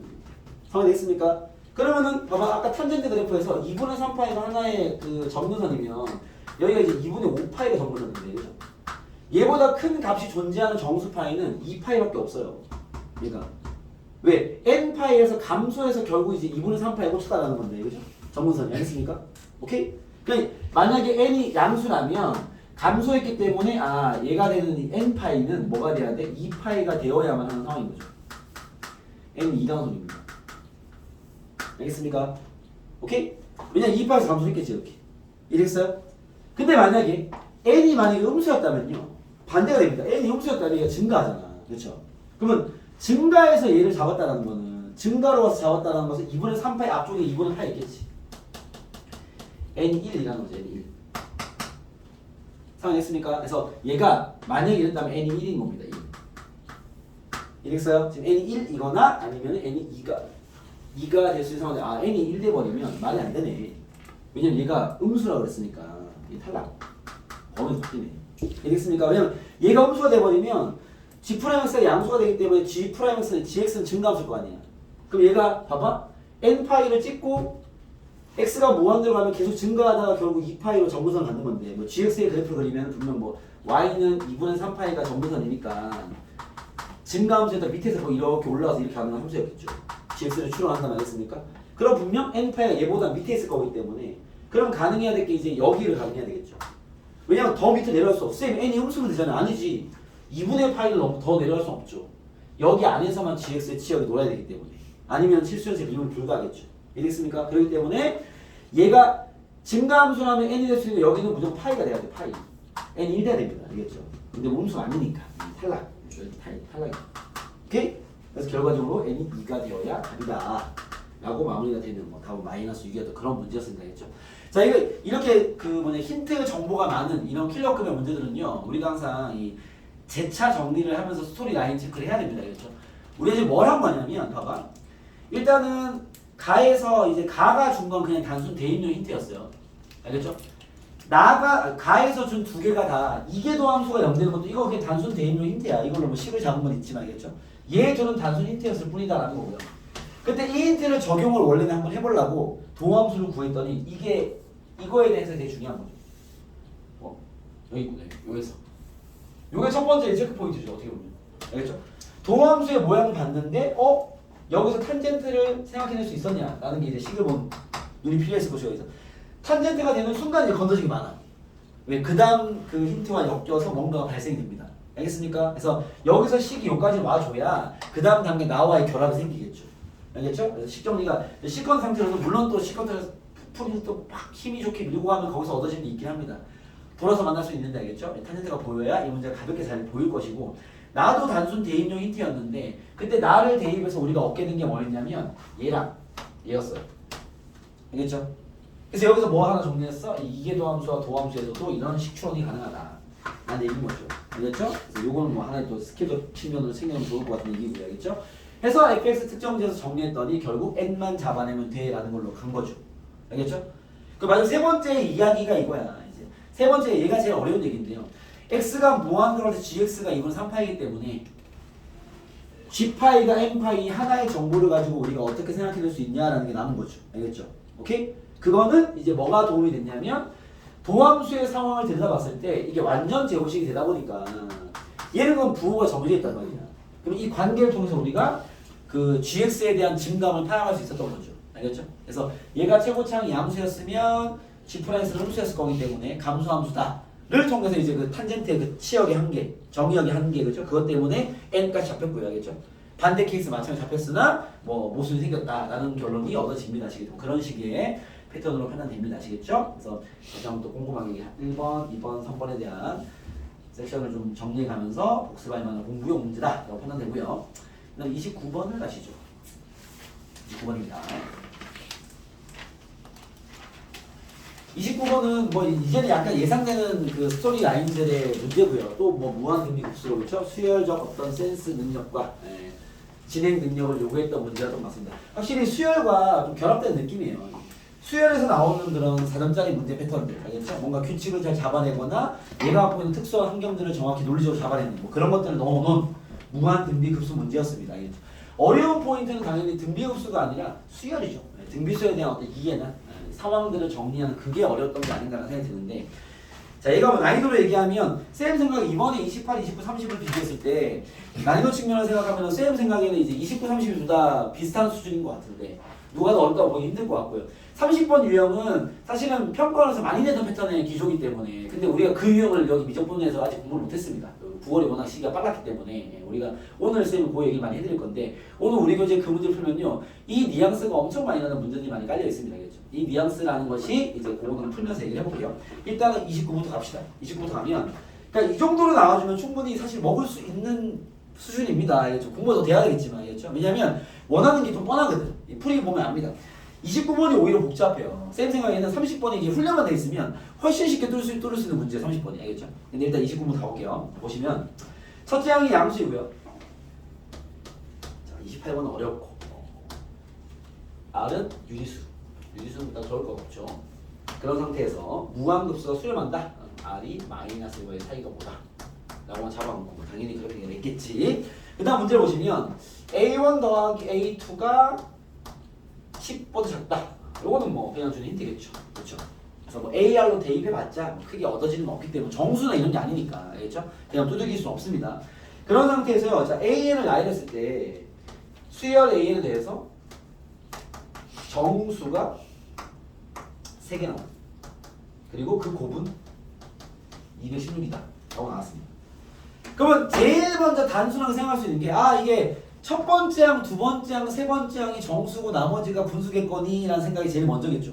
상황이 됐습니까? 그러면은 봐봐, 아까 탄젠트 그래프에서 2분의 3파이가 하나의 그 정근선이면 여기가 이제 2분의 5파이가 정근선인데, 그죠? 얘보다 큰 값이 존재하는 정수파이는 2파이밖에 없어요. 얘가. 왜? n파이에서 감소해서 결국 이제 2분의 3파이에 꽂혔다라는 건데, 그죠? 정근선이. 알겠습니까? 오케이? 그러니까 만약에 n이 양수라면 감소했기 때문에 얘가 되는 이 n파이는 뭐가 돼야 돼? 2파이가 되어야만 하는 상황인 거죠. n이 2단원입니다. 알겠습니까? 오케이? 왜냐면 2파에서 감소했겠지, 이렇게. 이랬어요? 근데 만약에 n이 만약에 음수였다면요, 반대가 됩니다. n이 음수였다면 얘가 증가하잖아. 그렇죠? 그러면 증가해서 얘를 잡았다는 거는, 증가로 와서 잡았다는 것은 2분의 3파이 앞쪽에 2분의 8 있겠지. n이 1이라는 거죠. n이 1. 상황했습니까? 그래서 얘가 만약에 이랬다면 n이 1인 겁니다. 1. 이랬어요? 지금 n이 1이거나 아니면 n이 2가 될 수 있는 상황인데, n이 1 돼버리면 말이 안 되네. 왜냐면 얘가 음수라고 그랬으니까. 얘 탈락. 범위 바뀌네. 알겠습니까? 왜냐면 얘가 음수가 돼버리면 G'X가 양수가 되기 때문에 G'X는 GX는 증가함수일 거 아니야. 그럼 얘가 봐봐, n파이를 찍고 x가 무한대로 가면 계속 증가하다가 결국 2파이로 정근선을 갖는 건데, 뭐 GX의 그래프를 그리면 분명 뭐 y는 2분의 3파이가 정근선이니까 증가함수에다 밑에서 뭐 이렇게 올라와서 이렇게 가는 함수였겠죠. GX를 추론한다면 알겠습니까? 그럼 분명 n파이가 얘보다 밑에 있을 거기 때문에, 그럼 가능해야 될 게 이제 여기를 가능해야 되겠죠. 왜냐면 더 밑에 내려갈 수 없어. n이 음수면 되잖아. 아니지. 2분의 파이를 더 내려갈 수 없죠. 여기 안에서만 GX의 치역이 놀아야 되기 때문에. 아니면 실수연식 미분 불가하겠죠. 이해됐습니까? 그렇기 때문에 얘가 증가함수라면 n이 될 수 있는 여기는 무조건 파이가 돼야 돼. 파이. n이 1 돼야 됩니다. 알겠죠? 근데 음수가 아니니까. 탈락. 탈락. 오케이? 그래서 결과적으로 n이 2가 되어야 답이다 라고 마무리가 되는 뭐 답은 마이너스 6이었던 그런 문제였습니다. 알겠죠? 자, 이거 이렇게 힌트 정보가 많은 이런 킬러급의 문제들은요, 우리가 항상 이 재차 정리를 하면서 스토리 라인 체크를 해야 됩니다. 그렇죠? 우리가 지금 뭘 한 거냐면, 봐봐. 일단은 가에서 이제 가가 준 건 그냥 단순 대입용 힌트였어요. 알겠죠? 가에서 준 두 개가 다 이계도 함수가 0 되는 것도 이거 그냥 단순 대입용 힌트야. 이걸로 뭐 식을 잡은 건 있지만, 알겠죠? 얘 둘은 단순 힌트였을 뿐이다라는 거고요. 그때 이 힌트를 적용을 원래는 한번 해보려고 도함수를 구했더니 이거에 대해서 되게 중요한 거죠. 여기 있구나. 여기서. 요게 첫 번째 체크 포인트죠. 어떻게 보면. 알겠죠? 도함수의 모양을 봤는데 여기서 탄젠트를 생각해낼 수 있었냐? 라는 게 이제 식을 본 눈이 필요했을 것이고, 여기서 탄젠트가 되는 순간 이제 건더지기 많아. 왜? 그 다음 그 힌트와 엮여서 뭔가가 발생이 됩니다. 알겠습니까? 그래서 여기서 식이 여기까지 와줘야 그 다음 단계 나와의 결합이 생기겠죠. 알겠죠? 그래서 식 정리가 시퀀 상태로서 물론 또 시퀀트에서 풀이 또 막 힘이 좋게 밀고 가면 거기서 얻어지는 게 있긴 합니다. 돌아서 만날 수 있는데, 알겠죠? 탄젠트가 보여야 이 문제가 가볍게 잘 보일 것이고, 나도 단순 대입용 힌트였는데 그때 나를 대입해서 우리가 얻게 된 게 뭐였냐면 얘랑 얘였어요. 알겠죠? 그래서 여기서 뭐 하나 정리했어? 이계도함수와 도함수에서도 이런 식추론이 가능하다 라는 얘기인 거죠. 알겠죠? 그래서 요거는 뭐 하나의 또 스킬적 측면으로 챙겨놓으면 좋을 것 같은 얘기고요. 알겠죠? 해서 fx 특정지에서 정리했더니 결국 n만 잡아내면 돼 라는 걸로 간 거죠. 알겠죠? 그 마지막 세 번째 이야기가 이거야. 이제 세 번째 얘가 제일 어려운 얘기인데요. x가 무한대로 해서 gx가 2분의 3파이기 때문에 g파이가 n파이 하나의 정보를 가지고 우리가 어떻게 생각해낼 수 있냐라는 게 남은 거죠. 알겠죠? 오케이? 그거는 이제 뭐가 도움이 됐냐면, 도함수의 상황을 들여다봤을 때 이게 완전 제곱식이 되다 보니까 얘는 그럼 부호가 정해져 있단 말이야. 그럼 이 관계를 통해서 우리가 그 gx에 대한 증감을 파악할 수 있었던 거죠. 알겠죠? 그래서 얘가 최고차항이 양수였으면 g'는 음수였을 거기 때문에 감수함수다를 통해서 이제 그 탄젠트의 그 치역의 한계, 정의역의 한계, 그죠? 그것 때문에 n까지 잡혔고요. 알겠죠? 반대 케이스 마찬가지 잡혔으나 뭐 모순이 생겼다라는 결론이 얻어집니다. 아시겠죠? 그런 식의 패턴으로 판단됩니다. 아시겠죠? 그래서 다시 한번 또 꼼꼼하게 1번, 2번, 3번에 대한 섹션을 좀 정리해가면서 복습할 만한 공부용 문제다라고 판단되고요. 그다음 29번을 가시죠. 29번입니다. 29번은 뭐 이제는 약간 예상되는 그 스토리 라인들의 문제고요. 또 뭐 무한 등비 급수로 그렇죠? 수열적 어떤 센스 능력과 진행 능력을 요구했던 문제가 좀 맞습니다. 확실히 수열과 좀 결합된 느낌이에요. 수열에서 나오는 그런 사전적인 문제 패턴들, 알겠죠? 뭔가 규칙을 잘 잡아내거나 얘가 갖고 있는 특수한 환경들을 정확히 논리적으로 잡아내는 뭐 그런 것들을 넣어놓은 무한 등비급수 문제였습니다. 알겠죠? 어려운 포인트는 당연히 등비급수가 아니라 수열이죠. 등비수에 대한 어떤 이해나 상황들을 정리하는 그게 어려웠던 게 아닌가라는 생각이 드는데, 자, 얘가 뭐 난이도로 얘기하면 쌤 생각에 이번에 28, 29, 30을 비교했을 때 난이도 측면을 생각하면 쌤 생각에는 이제 29, 30이 둘 다 비슷한 수준인 것 같은데 누가 더 어렵다고 보기 힘들 것 같고요. 30번 유형은 사실은 평가원에서 많이 내던 패턴의 기조이기 때문에, 근데 우리가 그 유형을 여기 미적분에서 아직 공부를 못했습니다. 9월이 워낙 시기가 빨랐기 때문에 우리가 오늘 쌤은 그 얘기를 많이 해드릴 건데, 오늘 우리 교재 그 문제 풀면요 이 뉘앙스가 엄청 많이 나는 문제들이 많이 깔려 있습니다. 알겠죠? 이 뉘앙스라는 것이 이제 그거는 풀면서 얘기를 해볼게요. 일단은 29부터 갑시다. 29부터 가면 그러니까 이 정도로 나와주면 충분히 사실 먹을 수 있는 수준입니다. 알겠죠? 공부 더 돼야 되겠지만, 알겠죠? 왜냐면 원하는 게 좀 뻔하거든. 풀이 보면 압니다. 29번이 오히려 복잡해요. 쌤 생각에는 30번이 이게 훈련만 돼 있으면 훨씬 쉽게 뚫을 수 있는 문제 30번이, 알겠죠? 근데 일단 29번 가볼게요. 보시면 첫째 항이 양수이고요. 자, 28번은 어렵고 R은 유리수. 유리수는 딱 좋을 거 없죠. 그런 상태에서 무한급수가 수렴한다. R이 마이너스 5의 차이가 뭐다 라고만 잡아놓고 당연히 그렇게 얘기했겠지. 그 다음 문제를 보시면 A1 더하기 A2가 10보다 작다. 요거는 뭐 그냥 주는 힌트겠죠. 그렇죠? 그래서 뭐 AR로 대입해봤자 뭐 크게 얻어지는 건 없기 때문에 정수나 이런 게 아니니까, 알겠죠? 그냥 두들길 수 없습니다. 그런 상태에서요. 자, AN을 나열했을 때 수열 AN에 대해서 정수가 3개 나와요. 그리고 그 곱은 216이다 라고 나왔습니다. 그러면 제일 먼저 단순하게 생각할 수 있는 게, 이게 첫 번째 항, 두 번째 항, 세 번째 항이 정수고 나머지가 분수겠거니 라는 생각이 제일 먼저겠죠.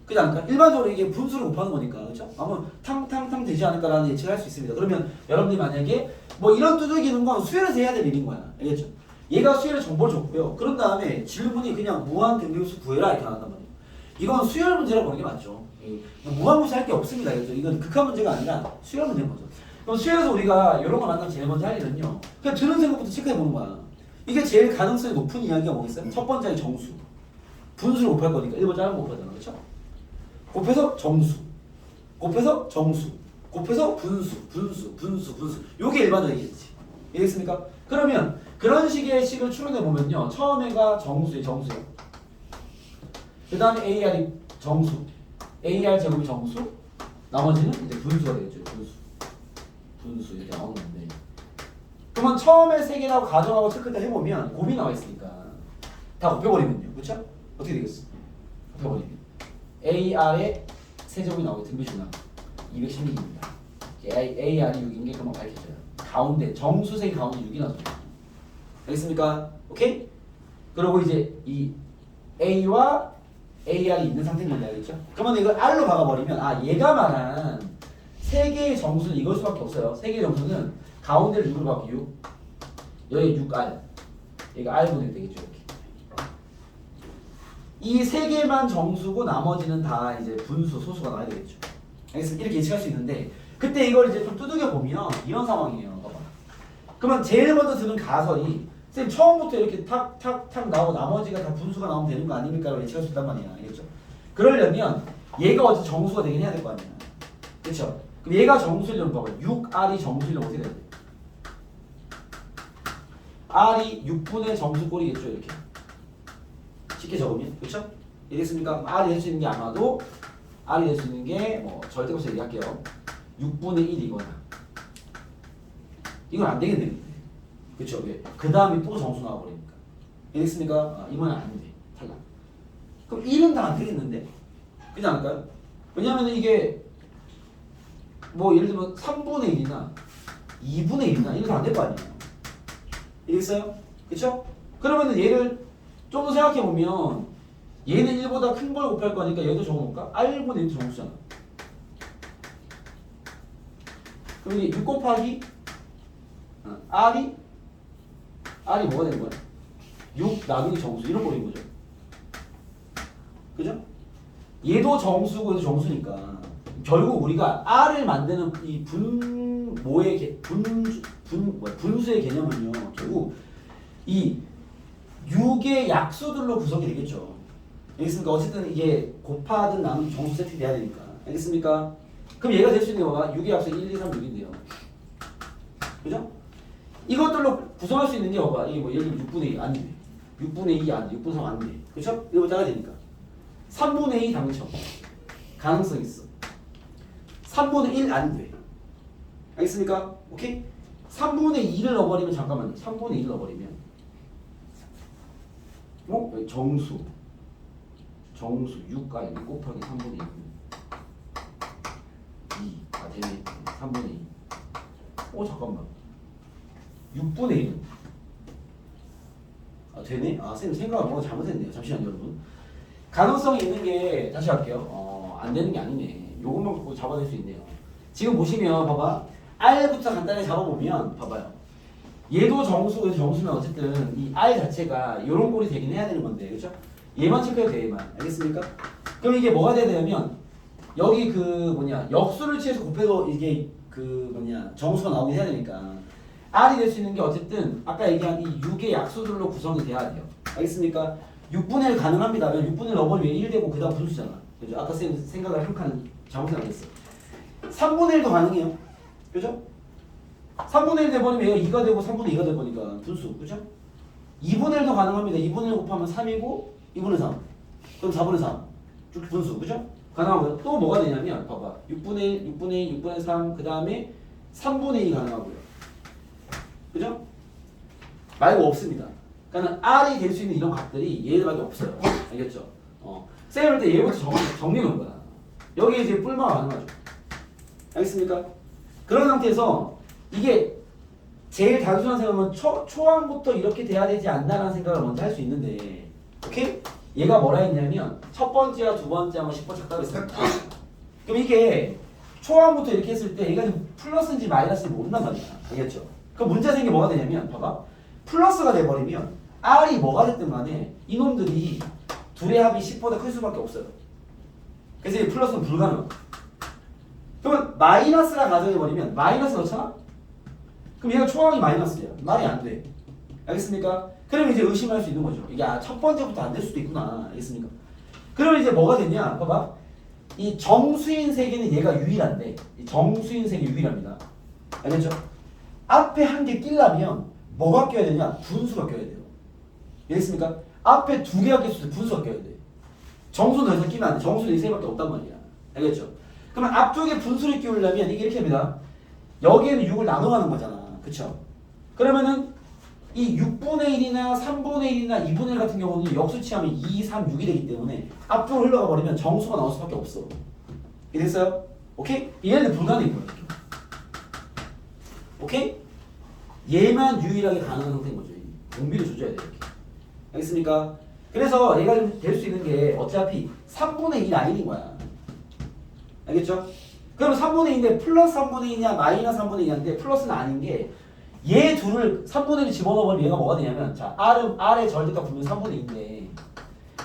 그렇지 않을까? 일반적으로 이게 분수를 곱하는 거니까, 그렇죠? 아마 탕탕탕 되지 않을까라는 예측을 할 수 있습니다. 그러면 여러분들이 만약에 뭐 이런 두들기는 건 수열에서 해야 될 일인 거야. 알겠죠? 얘가 수열의 정보를 줬고요. 그런 다음에 질문이 그냥 무한 등비급수 구해라 이렇게 나왔단 말이에요. 이건 수열 문제라고 보는 게 맞죠. 무한급수 할 게 없습니다. 알겠죠? 이건 극한 문제가 아니라 수열 문제인 거죠. 그럼 수열에서 우리가 이런 거 만나면 제일 먼저 할 일은요, 그냥 드는 생각부터 체크해 보는 거야. 이게 제일 가능성이 높은 이야기가 뭐겠어요? 첫 번째는 정수. 분수를 곱할 거니까 1번 짧은 거 곱하잖아. 그렇죠? 곱해서 정수. 곱해서 정수. 곱해서 분수. 요게 일반적이겠지. 이해했습니까? 그러면 그런 식의 식을 추론해 보면요. 처음에가 정수예요. 그 다음에 AR이 정수. AR 제곱이 정수. 나머지는 이제 분수가 되겠죠. 분수 이렇게 나오는 건데. 그러면 처음에 3개라고 가정하고 체크 때 해보면 곱이 나와 있으니까 다 곱해버리면요. 그렇죠? 어떻게 되겠어? 곱해버리면 AR의 세제곱이 나오고 등비수나 216입니다. AR이 6인 게 금방 밝혀져요. 가운데 정수색이 가운데 6이 나죠. 알겠습니까? 오케이? 그리고 이제 이 A와 AR이 있는 상태인 건데, 알겠죠? 그러면 이걸 R로 박아버리면 얘가 말한 3개의 정수는 이걸 수밖에 없어요. 3개의 정수는 가운데를 6으로 바꾸고 6, 여기 6R, 얘가 R분의 되겠죠. 이렇게. 이 3개만 정수고 나머지는 다 이제 분수, 소수가 나와야 되겠죠. 알겠습니까? 이렇게 예측할 수 있는데, 그때 이걸 이제 좀 두들겨 보면 이런 상황이에요. 봐봐. 그러면 제일 먼저 드는 가설이 쌤 처음부터 이렇게 탁탁탁 나오고 나머지가 다 분수가 나오면 되는 거 아닙니까? 라고 예측할 수 있단 말이야. 알겠죠? 그러려면 얘가 어째 정수가 되긴 해야 될 거 아니야. 그렇죠? 그럼 얘가 정수이려면 봐봐. 6R이 정수이려면 어떻게 돼야 돼? R이 6분의 정수 꼴이겠죠. 이렇게 쉽게 적으면. 그렇죠? 이해됐습니까? R이 될 수 있는 게 아마도 R이 될 수 있는 게 뭐 절대값을 얘기할게요. 6분의 1이거나 이건 안 되겠네. 그쵸? 왜? 그 다음에 또 정수 나와버리니까. 이해됐습니까? 이번엔 안 돼. 탈락. 그럼 1은 다 안 되겠는데? 그렇지 않을까요? 왜냐면 이게 뭐 예를 들면 3분의 1이나 2분의 1이나 이런 거 안 될 거 아니에요. 이해했어요? 그쵸? 그러면은 얘를 좀 더 생각해보면 얘는 1보다 큰 걸 곱할 거니까 얘도 적어놓을까? R분의 1도 정수잖아. 그럼 이게 6 곱하기 R이 뭐가 되는 거야? 6 나누기 정수 이런 꼴인 거죠. 그죠? 얘도 정수고 얘도 정수니까 결국 우리가 R을 만드는 이 분수의 개념은요 결국 이 6의 약수들로 구성이 되겠죠. 알겠습니까? 어쨌든 이게 곱하든 나누든 정수 세팅이 돼야 되니까. 알겠습니까? 그럼 얘가 될 수 있는 거가 6의 약수 1, 2, 3, 6인데요. 그죠? 이것들로 구성할 수 있는 게 봐봐. 이게 뭐 예를 들면 6분의 2 안 돼. 6분의 2 안 돼. 6분의 3 안 돼. 그죠? 이거 작아야 되니까. 3분의 2 당첨. 가능성 있어. 3분의 1 안 돼. 알겠습니까? 오케이? 3분의 2를 넣어버리면 잠깐만요. 3분의 1을 넣어버리면 여기 정수 6가 있는 곱하기 3분의 2 되네. 3분의 2 잠깐만 6분의 1은 되네? 선생님 생각을 뭔가 잘못했네요. 잠시만요 여러분. 가능성이 있는 게 다시 할게요. 안 되는 게 아니네. 요것만 갖고 잡아낼 수 있네요. 지금 보시면 봐봐. R부터 간단히 잡아보면 봐봐요. 얘도 정수고 얘도 정수면 어쨌든 이 R 자체가 이런 꼴이 되긴 해야 되는 건데 그렇죠? 얘만 체크해도 돼 얘만. 알겠습니까? 그럼 이게 뭐가 돼야 되냐면 여기 역수를 취해서 곱해도 이게 정수가 나오긴 해야 되니까 R이 될 수 있는 게 어쨌든 아까 얘기한 이 6의 약수들로 구성이 돼야 돼요. 알겠습니까? 6분의 1 가능합니다. 6분의 1 넣어버리면 1 되고 그 다음 분수잖아. 그죠? 아까 쌤 생각을 한 칸 잘못 생각했어. 3분의 1도 가능해요. 그죠? 3분의 1 돼버리면 얘가 2가 되고 3분의 2가 돼버리니까 분수. 그죠? 2분의 1도 가능합니다. 2분의 1 곱하면 3이고 2분의 3. 그럼 4분의 3. 쭉 분수. 그죠? 가능하고요. 또 뭐가 되냐면 봐봐. 6분의 1, 6분의 2, 6분의 3, 그 다음에 3분의 2 가능하고요. 그죠? 말고 없습니다. 그러니까 R이 될 수 있는 이런 값들이 얘들밖에 없어요. 알겠죠? 쌤 할 때 얘부터 정리해놓은 거야. 여기에 이제 뿔마가 가능하죠. 알겠습니까? 그런 상태에서 이게 제일 단순한 생각은 초항부터 이렇게 돼야 되지 않나라는 생각을 먼저 할 수 있는데 오케이? 얘가 뭐라 했냐면 첫 번째와 두 번째 하면 10번 착각했습니다. 그럼 이게 초항부터 이렇게 했을 때 얘가 지금 플러스인지 마이너스인지 모른단 말이야. 알겠죠? 그럼 문제 생긴 게 뭐가 되냐면 봐봐. 플러스가 돼버리면 R이 뭐가 됐든 간에 이놈들이 둘의 합이 10보다 클 수밖에 없어요. 그래서 이 플러스는 불가능해. 그러면 마이너스라 가정해버리면 마이너스 넣잖아? 그럼 얘가 초항이 마이너스야. 말이 안 돼. 알겠습니까? 그러면 이제 의심할 수 있는 거죠. 이게 첫 번째부터 안 될 수도 있구나. 알겠습니까? 그러면 이제 뭐가 되냐? 봐봐. 이 정수인 세계는 얘가 유일한데 이 정수인 세계 유일합니다. 알겠죠? 앞에 한 개 끼려면 뭐가 껴야 되냐? 분수가 껴야 돼요. 알겠습니까? 앞에 두 개가 낄 수 있을 때 분수가 껴야 돼. 정수는 더 이상 끼면 안 돼. 정수는 이 세 밖에 없단 말이야. 알겠죠? 그러면 앞쪽에 분수를 끼우려면 이게 이렇게 합니다. 여기에는 6을 나눠가는 거잖아. 그쵸? 그러면은 이 6분의 1이나 3분의 1이나 2분의 1 같은 경우는 역수치하면 2, 3, 6이 되기 때문에 앞쪽으로 흘러가 버리면 정수가 나올 수밖에 없어. 이해됐어요? 오케이? 얘네들 불가능인 거야. 오케이? 얘만 유일하게 가능한 상태인 거죠. 공비를 조져야 돼. 이렇게. 알겠습니까? 그래서 얘가 될 수 있는 게 어차피 3분의 2 라인인 거야. 알겠죠? 그럼 3분의 2인데 플러스 3분의 2냐 마이너스 3분의 2냐인데 플러스는 아닌 게 얘 둘을 3분의 1 집어넣어버리면 얘가 뭐가 되냐면 자 R의 절대값 분명 3분의 2인데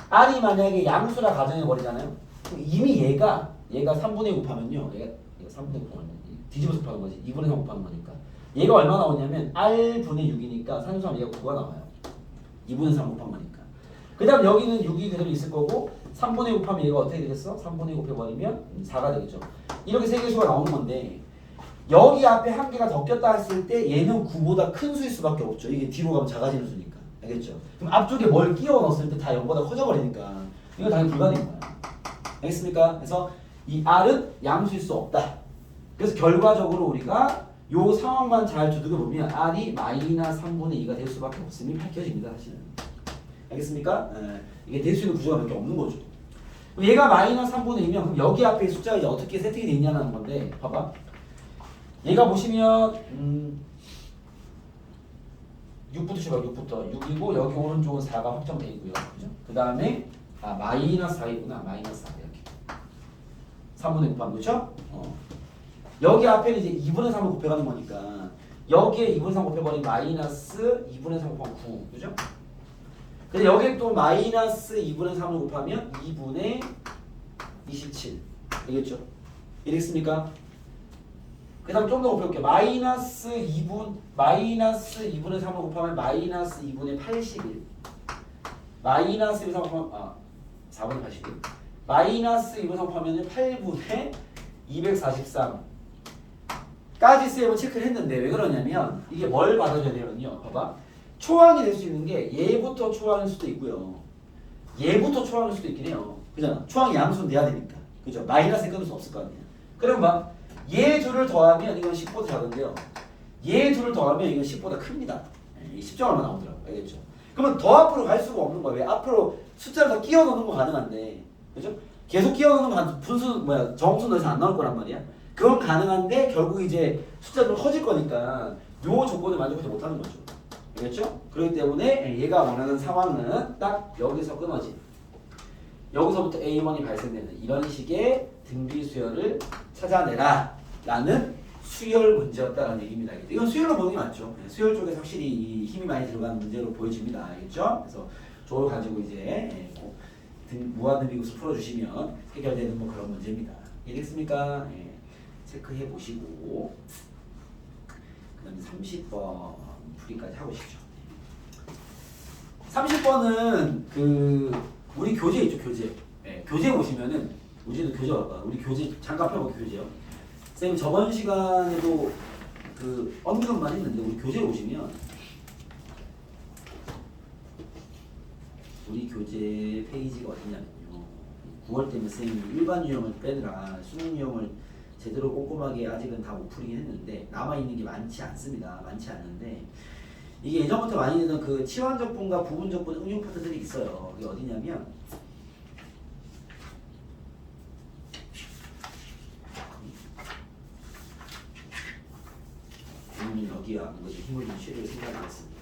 R이 만약에 양수라 가정해버리잖아요. 그럼 이미 얘가 3분의 2 곱하면요. 얘가 3분의 2 곱하면 뒤집어서 곱하는 거지. 2분의 3 곱하는 거니까. 얘가 얼마 나오냐면 R분의 6이니까 산수하면 얘가 9가 나와요. 2분의 3 곱한 거니까. 그 다음 여기는 6이 그대로 있을 거고 3분의 6 곱하면 얘가 어떻게 되겠어? 3분의 6 곱해버리면 4가 되겠죠. 이렇게 세 개수가 나오는 건데 여기 앞에 한 개가 더 꼈다 했을 때 얘는 9보다 큰 수일 수밖에 없죠. 이게 뒤로 가면 작아지는 수니까. 알겠죠? 그럼 앞쪽에 뭘 끼워 넣었을 때 다 0보다 커져버리니까 이거 당연히 불가능인 거야. 알겠습니까? 그래서 이 R은 양수일 수 없다. 그래서 결과적으로 우리가 요 상황만 잘 두들겨보면 R이 마이너스 3분의 2가 될 수밖에 없음이 밝혀집니다. 사실은. 알겠습니까? 이게 될 수 있는 구조가 몇 개 없는 거죠. 얘가 마이너스 3분의 2면 그럼 여기 앞에 숫자가 이제 어떻게 세팅이 되어 있냐는 건데 봐봐. 얘가 보시면 6부터 시작해 6부터 6이고 여기 오른쪽은 4가 확정되어 있고요. 그죠? 그 다음에 마이너스 4이구나. 마이너스 4 이렇게 3분의 9 하면 그렇죠? 여기 앞에는 이제 2분의 3을 곱해가는 거니까 여기에 2분의 3 곱해버리면 마이너스 2분의 3 곱하면 9 그죠? 근데 여기에 또 마이너스 2분의 3을 곱하면 2분의 27. 알겠죠? 이랬습니까? 그 다음 좀 더 곱해볼게요. 마이너스 2분의 3을 곱하면 마이너스 2분의 81. 마이너스 2분의 3 곱하면 4분의 81. 마이너스 2분의 3 곱하면 8분의 243 까지 쌤은 체크를 했는데 왜 그러냐면 이게 뭘 받아줘야 되거든요. 봐봐. 초항이 될 수 있는 게 얘부터 초항일 수도 있고요. 얘부터 초항일 수도 있긴 해요. 그잖아. 초항이 양수는 돼야 되니까. 그죠? 마이너스에 끊을 수 없을 거 아니에요. 그럼 봐. 얘 둘을 더하면 이건 10보다 작은데요. 얘 둘을 더하면 이건 10보다 큽니다. 10점 얼마 나오더라고요. 알겠죠? 그러면 더 앞으로 갈 수가 없는 거예요. 왜? 앞으로 숫자를 더 끼워 넣는 거 가능한데. 그죠? 계속 끼워 넣는 거 분수 정수 더 이상 안 나올 거란 말이야. 그건 가능한데 결국 이제 숫자가 커질 거니까 요 조건을 만족하지 못하는 거죠. 알겠죠? 그렇기 때문에 얘가 원하는 상황은 딱 여기서 끊어지. 여기서부터 A1이 발생되는 이런 식의 등비 수열을 찾아내라 라는 수열 문제였다라는 얘기입니다. 이건 수열로 보는 게 맞죠. 수열 쪽에 확실히 이 힘이 많이 들어간 문제로 보여집니다. 알겠죠? 그래서 저걸 가지고 이제 무한등비급수 풀어주시면 해결되는 뭐 그런 문제입니다. 이해됐습니까? 체크해 보시고 그 다음에 30번 풀이까지 하보시죠. 30번은 그 우리 교재 있죠, 교재. 교재 보시면은 우리도 교재 갈까? 우리 교재 잠깐 펴볼게요, 교재요. 쌤 저번 시간에도 그 언급만 했는데 우리 교재 보시면 우리 교재 페이지가 어디냐면요. 9월 때문에 쌤이 일반 유형을 빼느라 수능 유형을 제대로 꼼꼼하게 아직은 다 못 풀이긴 했는데 남아있는 게 많지 않습니다. 많지 않는데 이게 예전부터 많이 되던 그 치환적분과 부분적분 응용 파트들이 있어요. 이게 어디냐면 여기야. 뭔가 좀 힘을 좀 실을 생각하겠습니다.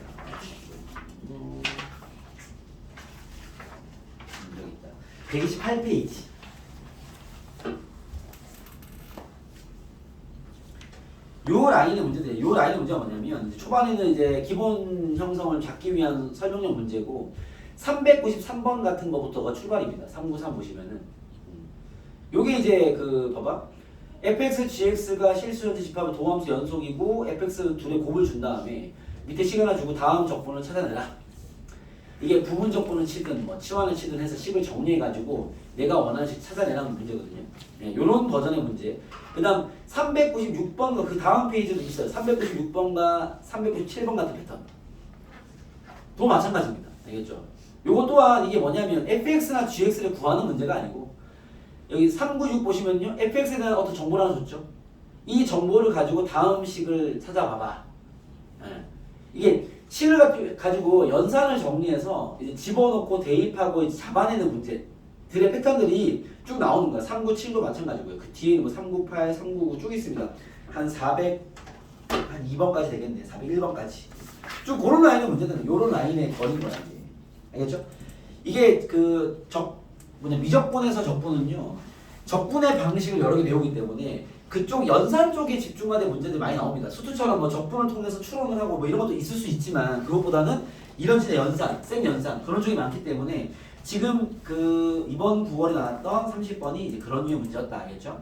여기 있다. 128페이지. 요 라인의 문제들, 요 라인의 문제가 뭐냐면 이제 초반에는 이제 기본 형성을 잡기 위한 설명용 문제고 393번 같은 거부터가 출발입니다. 393 보시면은 요게 이제 그 봐봐. fx, gx가 실수현재 집합의 도함수 연속이고 fx 둘의 곱을 준 다음에 밑에 시간을 주고 다음 적분을 찾아내라. 이게 부분 적분을 치든 뭐 치환을 치든 해서 식을 정리해가지고 내가 원하는 식 찾아내라는 문제거든요. 요런 버전의 문제. 그 다음 396번과 그 다음 페이지도 있어요. 396번과 397번 같은 패턴. 또 마찬가지입니다. 알겠죠? 요거 또한 이게 뭐냐면 fx나 gx를 구하는 문제가 아니고 여기 396 보시면요. fx에 대한 어떤 정보를 하나 줬죠. 이 정보를 가지고 다음 식을 찾아봐봐. 이게 식을 가지고 연산을 정리해서 이제 집어넣고 대입하고 이제 잡아내는 문제들의 패턴들이 쭉 나오는 거야. 397도 마찬가지고요. 그 뒤에 뭐 398, 399 쭉 있습니다. 한 2번까지 되겠네. 401번까지. 쭉 그런 라인의 문제들은 요런 라인에 걸린 거야. 알겠죠? 이게 그 미적분에서 적분은요. 적분의 방식을 여러 개 배우기 때문에 그쪽 연산 쪽에 집중화된 문제들이 많이 나옵니다. 수투처럼 뭐 적분을 통해서 추론을 하고 뭐 이런 것도 있을 수 있지만 그것보다는 이런 식의 연산, 생 연산 그런 쪽이 많기 때문에 지금 그 이번 9월에 나왔던 30번이 이제 그런 류의 문제였다. 알겠죠?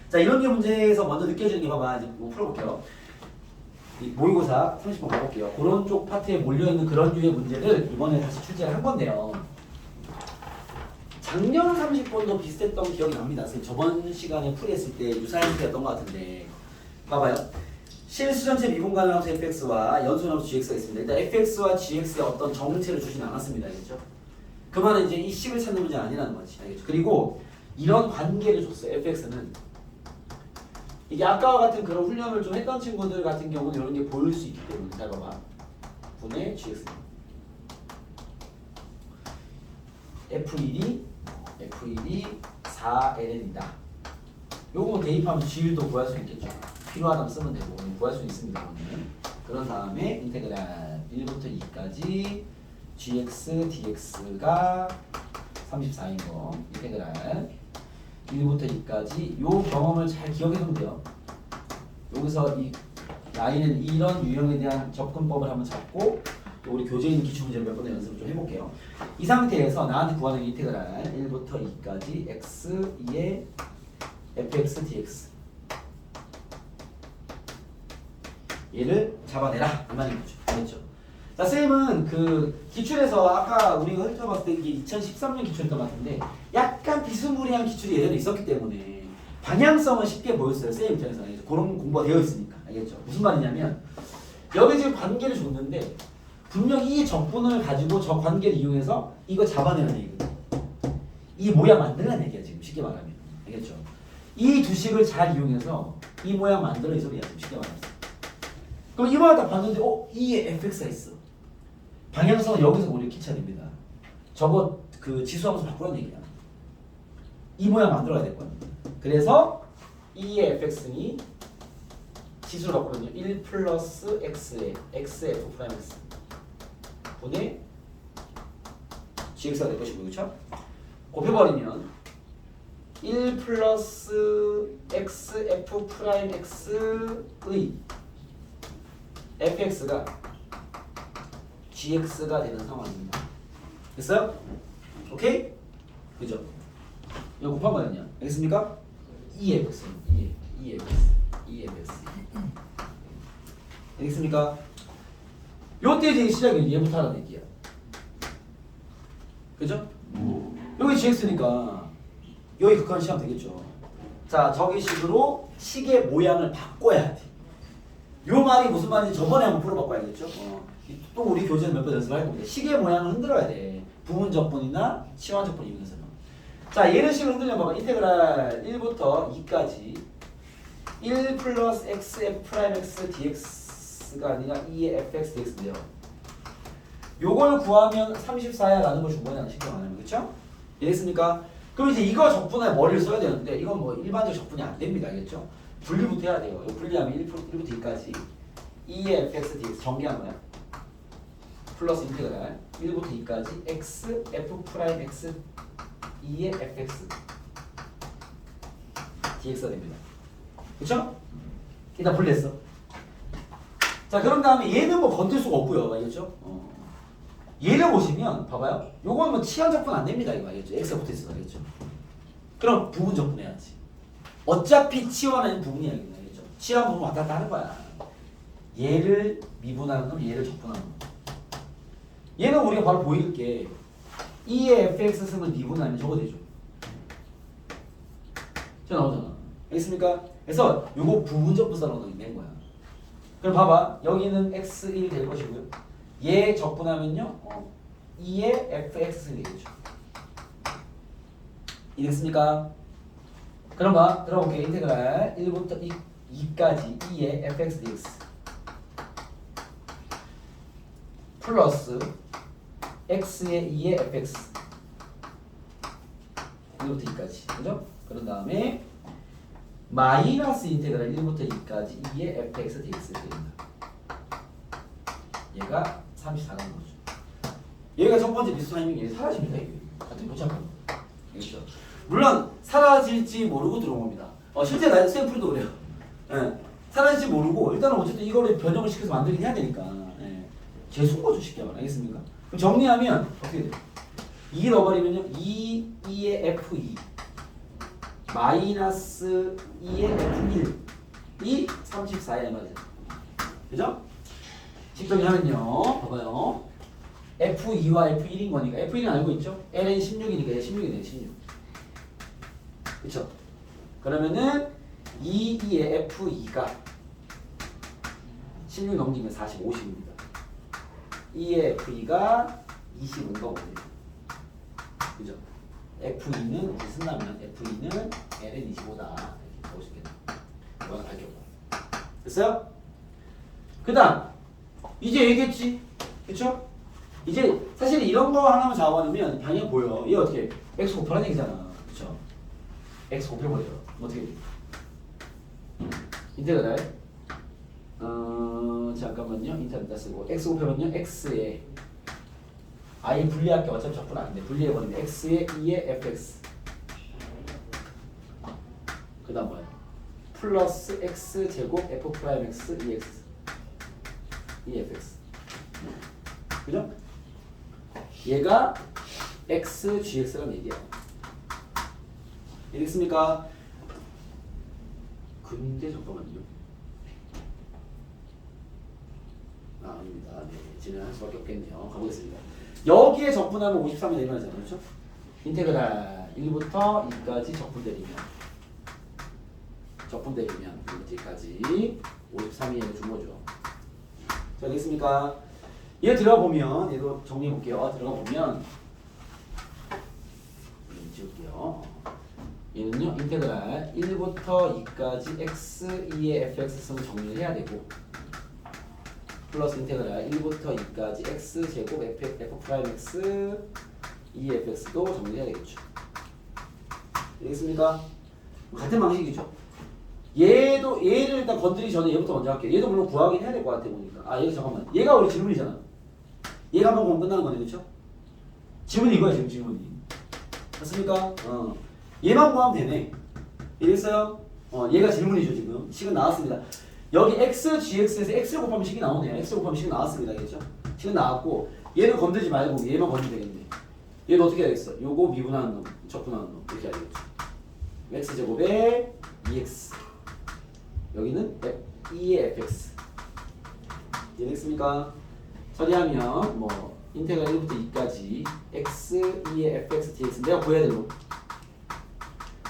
자, 이런 류의 문제에서 먼저 느껴지는 게 봐봐. 이제 뭐 풀어볼게요. 이 모의고사 30번 가볼게요. 그런 쪽 파트에 몰려있는 그런 류의 문제를 이번에 다시 출제를 한 건데요. 작년 30번도 비슷했던 기억이 납니다. 저번 시간에 풀이했을 때 유사한 형태였던 것 같은데 봐봐요. 실수전체 미분가능 함수 fx와 연수함수 gx가 있습니다. 일단 fx와 gx의 어떤 정체를 주진 않았습니다. 알겠죠? 그 말은 이제 이 식을 찾는 문제는 아니라는 거지. 알겠죠? 그리고 이런 관계를 줬어요. fx는 이게 아까와 같은 그런 훈련을 좀 했던 친구들 같은 경우는 이런 게 보일 수 있기 때문에 잘 봐봐. 분의 gx f1이 4ln이다. 요거 대입하면 g도 구할 수 있겠죠. 필요하다면 쓰면 되고 구할 수 있습니다. 그런 다음에 인테그랄 1부터 2까지 gx dx가 34인 거 인테그랄 1부터 2까지 요 경험을 잘 기억해 두면 돼요. 여기서 이 라인은 이런 유형에 대한 접근법을 한번 잡고 우리 교재에 있는 기출문제를 몇 번의 연습을 좀 해볼게요. 이 상태에서 나한테 구하는 인테그랄 1부터 2까지 x 2의 fx dx 얘를 잡아내라 이 말인 거죠. 알겠죠? 자, 쌤은 그 기출에서 아까 우리가 훑어봤을 때 이게 2013년 기출이었던 것 같은데 약간 비스무리한 기출이 예전에 있었기 때문에 방향성은 쉽게 보였어요. 쌤 입장에서는. 알겠죠? 그런 공부가 되어 있으니까. 알겠죠? 무슨 말이냐면 여기 지금 관계를 줬는데 분명히 이 적분을 가지고 저 관계를 이용해서 이거 잡아내는 얘기거든. 이 모양 만들라는 얘기야 지금 쉽게 말하면. 알겠죠? 이 두 식을 잘 이용해서 이 모양 만들어 이 소리야 지금 쉽게 말해서. 그럼 이만한 딱 봤는데 이에 fx가 있어. 방향성은 여기서 우리 키쳐야 됩니다. 저거 그 지수함수 바꾸라는 얘기야. 이 모양 만들어야 될 거야. 그래서 2의 fx니 지수를 바꾸거든요. 1 플러스 x의 xf 프라임 x 분의 gx가 될 것이고 그렇죠? 곱해버리면 1 플러스 xf 프라임 x의 fx가 gx가 되는 상황입니다. 됐어요? 오케이? 그죠? 이거 곱한 거였냐? 알겠습니까? EFX 알겠습니까? 요때 이제 시작이 얘부터 하라는 얘기야. 그죠? 여기 gx니까 여기 극한 시험 되겠죠. 자, 저기 식으로 식의 모양을 바꿔야 돼. 요 말이 무슨 말인지 저번에 한번 풀어봐야겠죠. 또 우리 교재는 몇 번 연습할 겁니다. 식의 모양을 흔들어야 돼. 부분 적분이나 치환 적분 이용해서는. 자, 얘는 식을 흔들면 봐봐. 인테그랄 1부터 2까지 1 플러스 xf 프라임 x dx가 아니라 2의 fx dx인데요. 요걸 구하면 34야 라는 걸 준 거냐 신경 안 하면 그쵸? 이해했습니까? 그럼 이제 이거 적분에 머리를 써야 되는데 이건 뭐 일반적 적분이 안 됩니다. 알겠죠? 분리부터 해야 돼요. 이거 분리하면 1부터 2까지 2의 fx dx 정리한 거야. 플러스 인테그랄 1부터 2까지 x f 프라임 x 2의 fx dx가 됩니다. 그쵸? 일단 분리했어. 자, 그런 다음에 얘는 뭐 건들 수가 없고요. 알겠죠? 얘를 보시면 봐봐요. 요건 뭐 치환 적분 안 됩니다. 이거 알겠죠? x가 붙어 있어. 알겠죠? 그럼 부분 적분해야지. 어차피 치환하는 부분이 알겠죠? 치환 부분 왔다 갔다 하는 거야. 얘를 미분하는 놈, 얘를 적분하는 놈. 얘는 우리가 바로 보일게 2의 fx 쓰면 미분하면 저거 되죠. 저 나오잖아. 알겠습니까? 그래서 요거 부분적 분사로 낸 거야. 그럼 봐봐. 여기는 x1 될 것이고요. 얘 적분하면요. 2의 fx 되겠죠. 이해됐습니까? 그럼 봐. 들어볼게. 인테그랄 1부터 2까지 2의 fx dx 플러스 x의 2의 fx 1부터 2까지. 그죠? 그런 다음에 마이너스 인테그랄 1부터 2까지 2의 fx dx 됩니다. 얘가 34가 나오는 거죠. 얘가 첫 번째 미스타이밍 얘 사라집니다. 이게 같은 포착합니다. 알겠죠? 물론 사라질지 모르고 들어온 겁니다. 실제 나 샘플도 그래요. 예. 사라질지 모르고 일단은 어쨌든 이거를 변형을 시켜서 만들긴 해야 되니까. 예. 재수인 거죠 쉽게 말하면. 알겠습니까? 그럼 정리하면 어떻게 돼요? 2 넣어버리면요. 2의 f2 마이너스 2의 f1이 34야 말이죠. 그죠? 직정리하면요. 봐봐요. F2와 F1인 거니까 F1은 알고 있죠? LN 16이니까 얘 16이네. 16. 그쵸? 그러면은 2의 F2가 16 넘기면 40, 50입니다. 2의 F2가 25인 거거든요. 그죠? F2는 이제 쓴다면 F2는 LN 25다. 이렇게 보시겠네. 이거는 밝혀봐. 됐어요? 그 다음 이제 얘기했지? 그쵸? 이제 사실 이런 거 하나만 잡아놓으면 방향 보여. 얘 어떻게 x 곱하라는 얘기잖아. 그쵸? x 곱해버려. 어떻게 돼? 인테그랄 잠깐만요. 인테그랄 다 쓰고 x 곱하면요. x에 아예 분리할게. 어차피 적분 아닌데 분리해버리면 x에 2의 fx 그 다음 뭐야? 플러스 x 제곱 f 프라임 x 2x 2fx 그죠? 얘가 x, gx라는 얘기야. 이해됐습니까? 근데 잠깐만요. 아닙니다. 네, 진행할 수밖에 없겠네요. 가보겠습니다. 여기에 적분하면 53이 내려가잖아요. 그렇죠? 인테그랄 1부터 2까지 적분 때리면 1부터 2까지 53이 준 거죠. 자, 됐습니까? 얘 들어가 보면 얘도 정리해 볼게요. 들어가 보면 지울게요. 얘는요 인테그랄 1부터 2까지 x 2의 fx승을 정리를 해야 되고 플러스 인테그랄 1부터 2까지 x 제곱 f 프라임 x 2의 fx도 정리해야 되겠죠. 되겠습니까? 같은 방식이죠. 얘를 일단 건드리기 전에 얘부터 먼저 할게요. 얘도 물론 구하긴 해야 될 것 같아 보니까. 아, 얘가 잠깐만. 얘가 우리 질문이잖아. 얘가 한번 보면 끝나는 거네, 그렇죠? 질문이 이거야 지금 질문이. 맞습니까? 얘만 구하면 되네. 이해됐어요? 얘가 질문이죠 지금. 식은 나왔습니다. 여기 x, gx에서 x를 곱하면 식이 나오네요. x를 곱하면 식이 나왔습니다. 알겠죠? 식은 나왔고 얘를 건들지 말고 얘만 건드리면 되겠네. 얘도 어떻게 해야겠어? 요거 미분하는 놈, 적분하는 놈 이렇게 해야 되겠죠. x제곱에 2x 여기는 2의 fx 이해됐습니까? 처리하면 뭐 인테그랄 1부터 2까지 x 2의 fx dx 내가 구해야 되는 거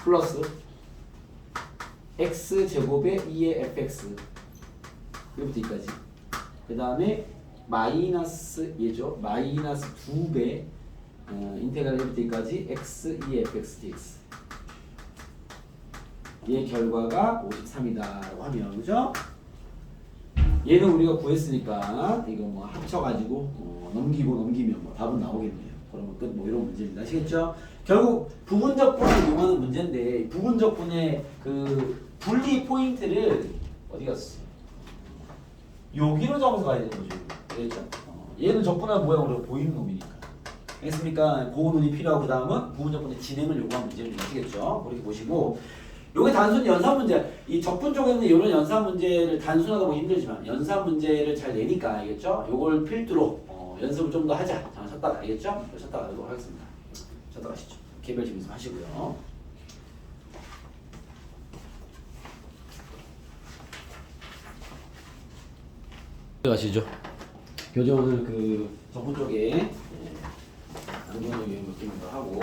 플러스 x 제곱에 2의 fx 1부터 2까지 그 다음에 마이너스 얘죠 마이너스 2배 인테그랄 1부터 2까지 x 2의 fx dx 얘 결과가 53이다 라고 하면 그죠? 얘는 우리가 구했으니까 이거 뭐 합쳐가지고 넘기면 뭐 답은 나오겠네요. 그러면 끝 뭐 이런 문제입니다. 아시겠죠? 결국 부분적분을 이용하는 문제인데 부분적분의 그 분리 포인트를 어디 갔어? 여기로 잡아서 가야 되는 거죠. 알겠죠? 얘는 적분한 모양으로 보이는 놈이니까. 알겠습니까? 고운운이 필요하고 그 다음은 부분적분의 진행을 요구하는 문제입니다. 아시겠죠? 그렇게 보시고 요게 단순 연산 문제. 이 적분 쪽에는 이런 연산 문제를 단순하다 보기 힘들지만 연산 문제를 잘 내니까 알겠죠? 요걸 필두로 연습을 좀 더 하자. 자, 쳤다가 알겠죠? 쳤다가 하도록 하겠습니다. 쳤다가 하시죠. 개별 질문 하시고요. 가시죠. 교재오늘 그 적분 쪽에 안전적 유형 몇 개만 더 하고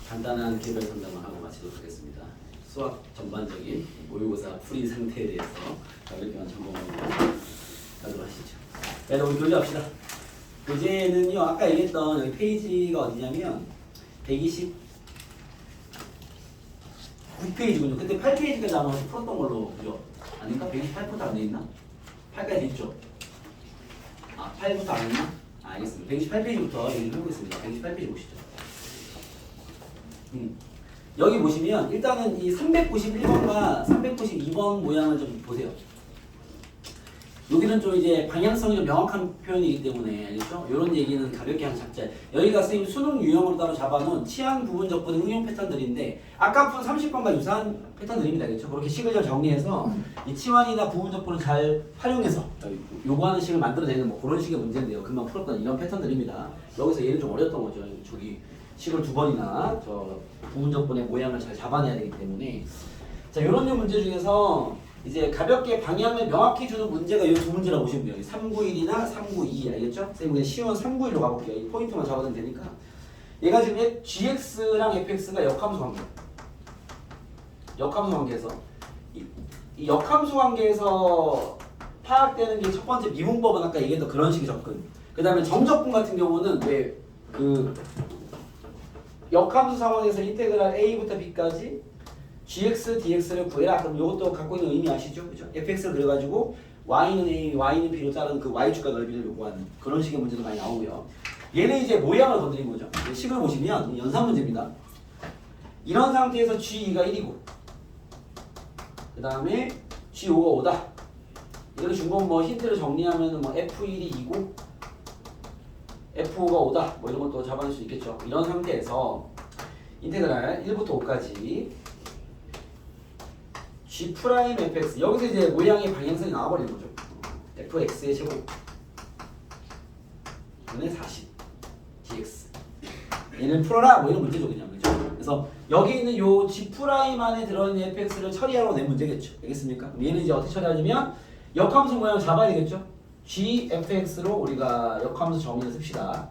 간단한 개별 상담을 하고 마치도록 하겠습니다. 수학 전반적인 모의고사 풀이 상태에 대해서 가볍게만 점검하고 가도록 하시죠. 자, 우리 교재합시다. 교재는요, 아까 얘기했던 여기 페이지가 어디냐면 129페이지군요. 그때 8페이지까지 아마 풀었던 걸로, 그죠? 아닌가? 128부터 안 돼 있나? 8까지 돼 있죠? 아, 8부터 안 했나? 알겠습니다. 128페이지부터 얘기를 해보겠습니다. 128페이지 보시죠. 여기 보시면 일단은 이 391번과 392번 모양을 좀 보세요. 여기는 좀 이제 방향성이 좀 명확한 표현이기 때문에 알겠죠? 이런 얘기는 가볍게 한 잡자. 여기가 선생님 수능 유형으로 따로 잡아놓은 치안 부분 적분의 응용 패턴들인데 아까 푼 30번과 유사한 패턴들입니다. 알겠죠? 그렇게 식을 좀 정리해서 이 치환이나 부분 적분을 잘 활용해서 요구하는 식을 만들어내는 뭐 그런 식의 문제인데요. 금방 풀었던 이런 패턴들입니다. 여기서 얘는 좀 어렸던 거죠. 저기 식을 2번이나 저 부분적분의 모양을 잘 잡아내야 되기 때문에 자 이런 문제 중에서 이제 가볍게 방향을 명확히 주는 문제가 이 두 문제라고 보시면 돼요. 391이나 392 알겠죠? 선생님 그냥 쉬운 391로 가볼게요. 이 포인트만 잡아두면 되니까 얘가 지금 gx랑 fx가 역함수 관계 역함수 관계에서 이 역함수 관계에서 파악되는 게 첫 번째 미분법은 아까 얘기했던 그런 식의 접근 그 다음에 정적분 같은 경우는 왜 그 역함수 상황에서 인테그랄 a부터 b까지 gx, dx를 구해라. 그럼 이것도 갖고 있는 의미 아시죠? 그죠? fx를 그려가지고 y는 a, y는 b로 자른 그 y축과 넓이를 요구하는 그런 식의 문제도 많이 나오고요. 얘는 이제 모양을 건드린 거죠. 식을 보시면 연산 문제입니다. 이런 상태에서 g2가 1이고 그 다음에 g5가 5다. 이렇게 준 건 뭐 힌트를 정리하면 뭐 f1이 2고 f5가 5다. 뭐 이런 것도 잡아낼 수 있겠죠. 이런 상태에서 인테그랄 1부터 5까지 g 프라임 fx 여기서 이제 모양의 방향성이 나와버리는 거죠. fx의 제곱 분의 40 dx. 얘는 풀어라 뭐 이런 문제죠 그냥. 그렇죠? 그래서 여기 있는 요 g' 안에 들어있는 fx를 처리하라고 낸 문제겠죠. 알겠습니까? 그럼 얘는 이제 어떻게 처리하냐면 역함수 모양을 잡아야 되겠죠. gfx로 우리가 역함수 정의를 씁시다.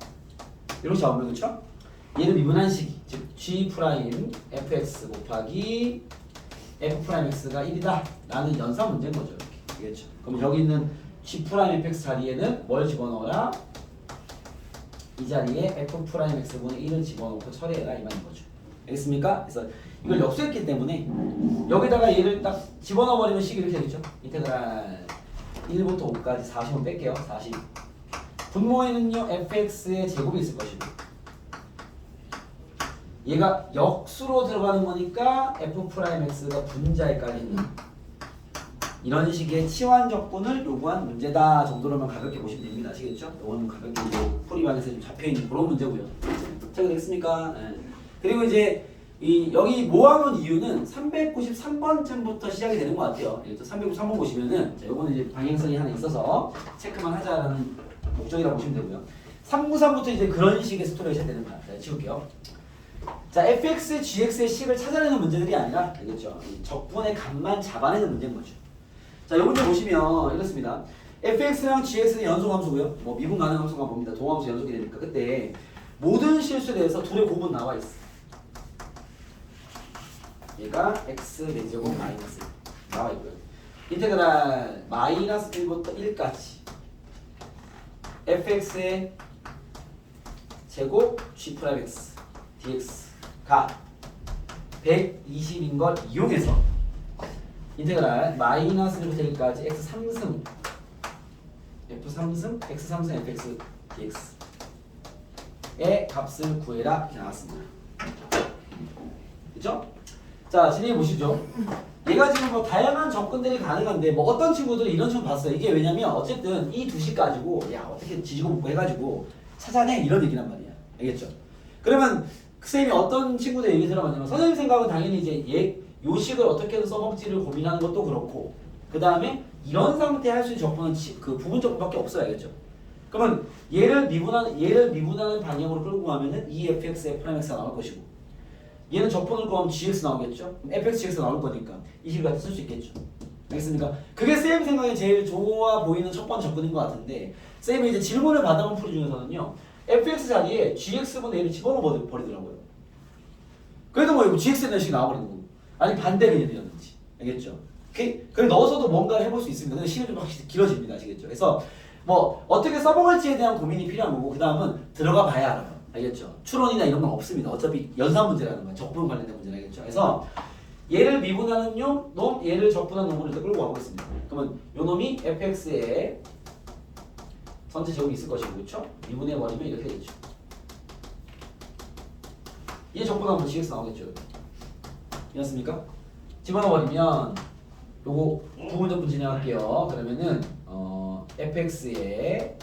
이렇게 잡으면 그렇죠? 얘는 미분한식이 즉 g' fx 곱하기 f'x가 1이다 라는 연산 문제인 거죠. 이렇게. 알겠죠? 그럼 여기 있는 g' fx 자리에는 뭘 집어넣어라? 이 자리에 f'x분의 1을 집어넣고 처리해라 이 말인 거죠. 알겠습니까? 그래서 이걸 역수했기 때문에 여기다가 얘를 딱 집어넣어버리면 식이 이렇게 되겠죠. 인테그랄 1부터 5까지 40은 뺄게요. 40 분모에는요 fx의 제곱이 있을 것이고 얘가 역수로 들어가는 거니까 f'x가 분자에까지 있는 이런 식의 치환 적분을 요구한 문제다 정도로만 가볍게 보시면 됩니다. 아시겠죠? 이거는 가볍게 풀이반에서 좀 잡혀있는 그런 문제고요. 자, 되겠습니까? 네. 그리고 이제 여기 모아놓은 이유는 393번쯤부터 시작이 되는 것 같아요. 393번 보시면은 요거는 이제 방향성이 하나 있어서 체크만 하자라는 목적이라고 보시면 되고요. 393부터 이제 그런 식의 스토리가 시작되는 거야. 자, 지울게요. 자, fx, gx의 식을 찾아내는 문제들이 아니라 알겠죠? 적분의 값만 잡아내는 문제인 거죠. 자, 이 문제 보시면 이렇습니다. fx랑 gx는 연속함수고요. 뭐 미분 가능 함수가 봅니다. 동함수 연속이 되니까 그때 모든 실수에 대해서 둘의 곱은 나와 있어. 얘가 x 4제곱 마이너스 1 나와 있고요. 인테그랄 마이너스 1부터 1까지 fx의 제곱 g'x dx가 120인 걸 이용해서 인테그랄 마이너스 1부터 1까지 x 3승 f 3승 x 3승 fx dx의 값을 구해라 이렇게 나왔습니다. 그죠? 자, 진행해 보시죠. 얘가 지금 뭐 다양한 접근들이 가능한데 뭐 어떤 친구들은 이런 식으로 봤어요. 이게 왜냐면 어쨌든 이 두 식 가지고 야 어떻게 지지고 볶고 해가지고 찾아내 이런 얘기란 말이야. 알겠죠? 그러면 선생님이 어떤 친구들 얘기 들어봤냐면 선생님 생각은 당연히 이제 요 식을 어떻게든 써먹지를 고민하는 것도 그렇고 그 다음에 이런 상태에 할 수 있는 적분은 그 부분 적분밖에 없어요. 알겠죠? 그러면 얘를 미분하는 방향으로 끌고 가면은 EFX, F'X가 나올 것이고 얘는 적분을 구하면 GX 나오겠죠? FX, GX 나올 거니까 이 식을 같이 쓸 수 있겠죠? 알겠습니까? 그게 쌤 생각에 제일 좋아 보이는 첫 번째 접근인 것 같은데 쌤이 이제 질문을 받아본 풀이 중에서는요 FX 자리에 GX분의 1을 집어넣어 버리더라고요. 그래도 뭐 GX에 대한 식이 나와버리는 거고 아니 반대 개념이라든지 알겠죠? 그래 넣어서도 뭔가 해볼 수 있습니다. 근데 시간이 좀 확실히 길어집니다. 아시겠죠? 그래서 뭐 어떻게 써먹을지에 대한 고민이 필요한 거고 그 다음은 들어가 봐야 알아요. 알겠죠? 추론이나 이런 건 없습니다. 어차피 연산 문제라는 건 적분 관련된 문제는 알겠죠? 그래서 얘를 미분하는 놈, 얘를 적분한 놈으로 이렇게 끌고 가보겠습니다. 그러면 요 놈이 fx에 전체 제곱이 있을 것이고 그렇죠? 미분해버리면 이렇게 되겠죠. 얘 적분하면 gx 나오겠죠? 이해했습니까? 집어넣어버리면 요거 부분적분 진행할게요. 그러면은 fx의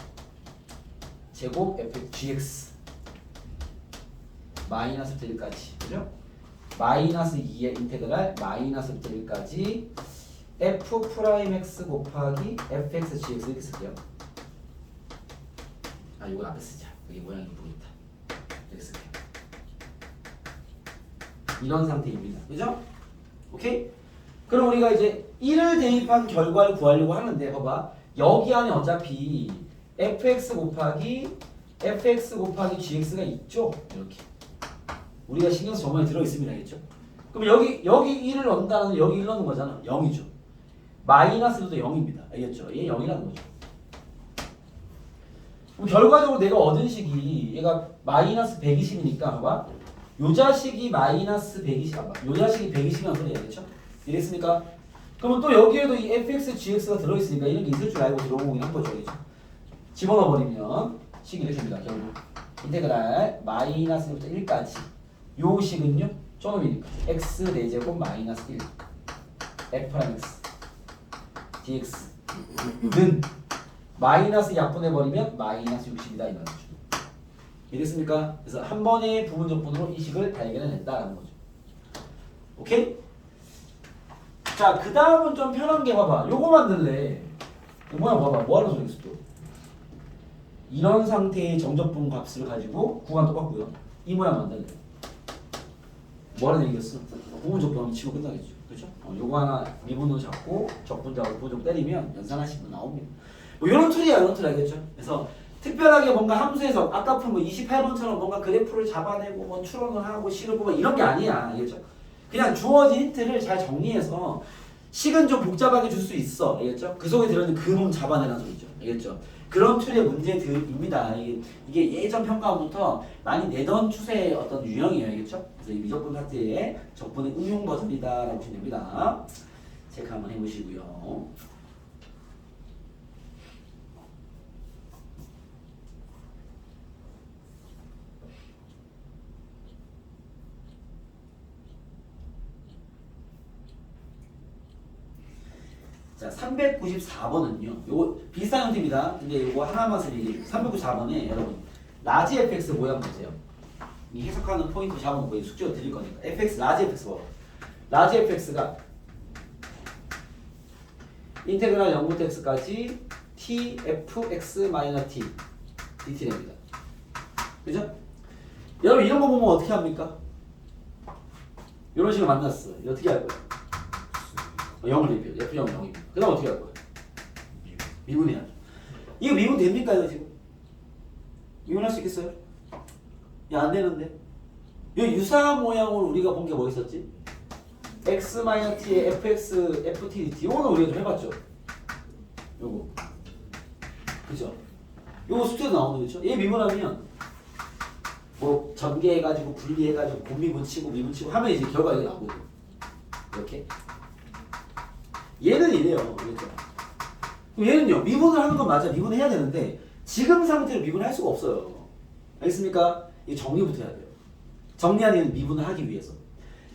제곱 fx gx 마이너스부터 1까지 그죠? 마이너스 2의 인테그랄 마이너스부터 1까지 f'x 곱하기 fx gx 이렇게 쓸게요. 아 이건 앞에 쓰자. 여기 모양이 이쁘겠다. 이렇게 쓸게요. 이런 상태입니다. 그죠? 오케이? 그럼 우리가 이제 1을 대입한 결과를 구하려고 하는데 봐봐. 여기 안에 어차피 fx 곱하기 gx가 있죠? 이렇게. 우리가 신경써 정말 들어있습니다. 알겠죠? 그럼 여기 1을 넣는다는 여기 1 넣는 거잖아. 0이죠. 마이너스도 0입니다. 알겠죠? 얘 0이라는 거죠. 그럼 결과적으로 내가 얻은 식이 얘가 마이너스 120이니까 봐봐. 요 자식이 마이너스 120, 요 자식이 120이라는 소리 알겠죠? 이랬습니까? 그러면 또 여기에도 이 fx, gx가 들어있으니까 이런 게 있을 줄 알고 들어오긴 한 거죠. 알겠죠? 집어넣어버리면 식이 이렇게 됩니다. 결국 인테그랄 마이너스부터 1까지 요 식은요 쪼놈이니까 x 4제곱 마이너스 1 f'x dx는 마이너스 약분해버리면 마이너스 60이다 이 말이죠. 이해됐습니까? 그래서 한 번의 부분적분으로 이 식을 발견해냈다라는 거죠. 오케이? 자, 그 다음은 좀 편한 게 봐봐. 요거 만들래. 뭐야 봐봐 뭐 하는 소리겠어 또. 이런 상태의 정적분 값을 가지고 구간 똑같고요. 이 모양 만들래. 뭐 하는 얘기겠어? 부분 적분하면 치고 끝나겠죠. 그렇죠? 요거 하나 미분으로 잡고 적분 잡고 부분 때리면 연산하시면 나옵니다. 뭐 이런 툴이야 이런 툴 알겠죠? 그래서 특별하게 뭔가 함수에서 아까 푼 뭐 28번처럼 뭔가 그래프를 잡아내고 뭐 추론을 하고 식을 보고 이런 게 아니야. 알겠죠? 그냥 주어진 힌트를 잘 정리해서 식은 좀 복잡하게 줄 수 있어. 알겠죠? 그 속에 들어있는 근원 잡아내라는 소리죠. 알겠죠? 그런 툴의 문제들입니다. 이게 예전 평가부터 많이 내던 추세의 어떤 유형이에요. 알겠죠? 그래서 이 미적분 파트의 적분의 응용 버전이다라고 보시면 됩니다. 체크 한번 해보시고요. 자, 394번은요. 요거 비슷한 형태입니다. 근데 요거 하나만 쓰면 이게 394번에 여러분 라지 fx 모양 보세요. 이 해석하는 포인트 잡아놓고 숙제로 드릴 거니까 fx 라지 fx 봐봐. 라지 fx가 인테그랄 0부터 x까지 t fx t dt 됩니다. 그죠? 여러분 이런 거 보면 어떻게 합니까? 이런 식으로 만났어. 어떻게 할 거야? 0을 대입해요. F0 0이고. 그 다음 어떻게 할 거야? 미분해야죠. 이거 미분 됩니까? 이거 지금? 미분할 수 있겠어요? 야, 안 되는데. 이 유사한 모양으로 우리가 본 게 뭐 있었지? x-t의 fx, ft, dt. 요거는 우리가 좀 해봤죠? 요거. 그죠? 요거 숙제도 나오는 거죠? 얘 미분하면 뭐 전개해가지고 분리해가지고 곱미분 치고 미분 치고 하면 이제 결과가 나오거든. 이렇게. 얘는 이래요. 그렇죠? 그럼 얘는요. 미분을 하는 건 맞아. 미분해야 되는데 지금 상태로 미분할 수가 없어요. 알겠습니까? 이 정리부터 해야 돼요. 정리하는 얘는 미분을 하기 위해서.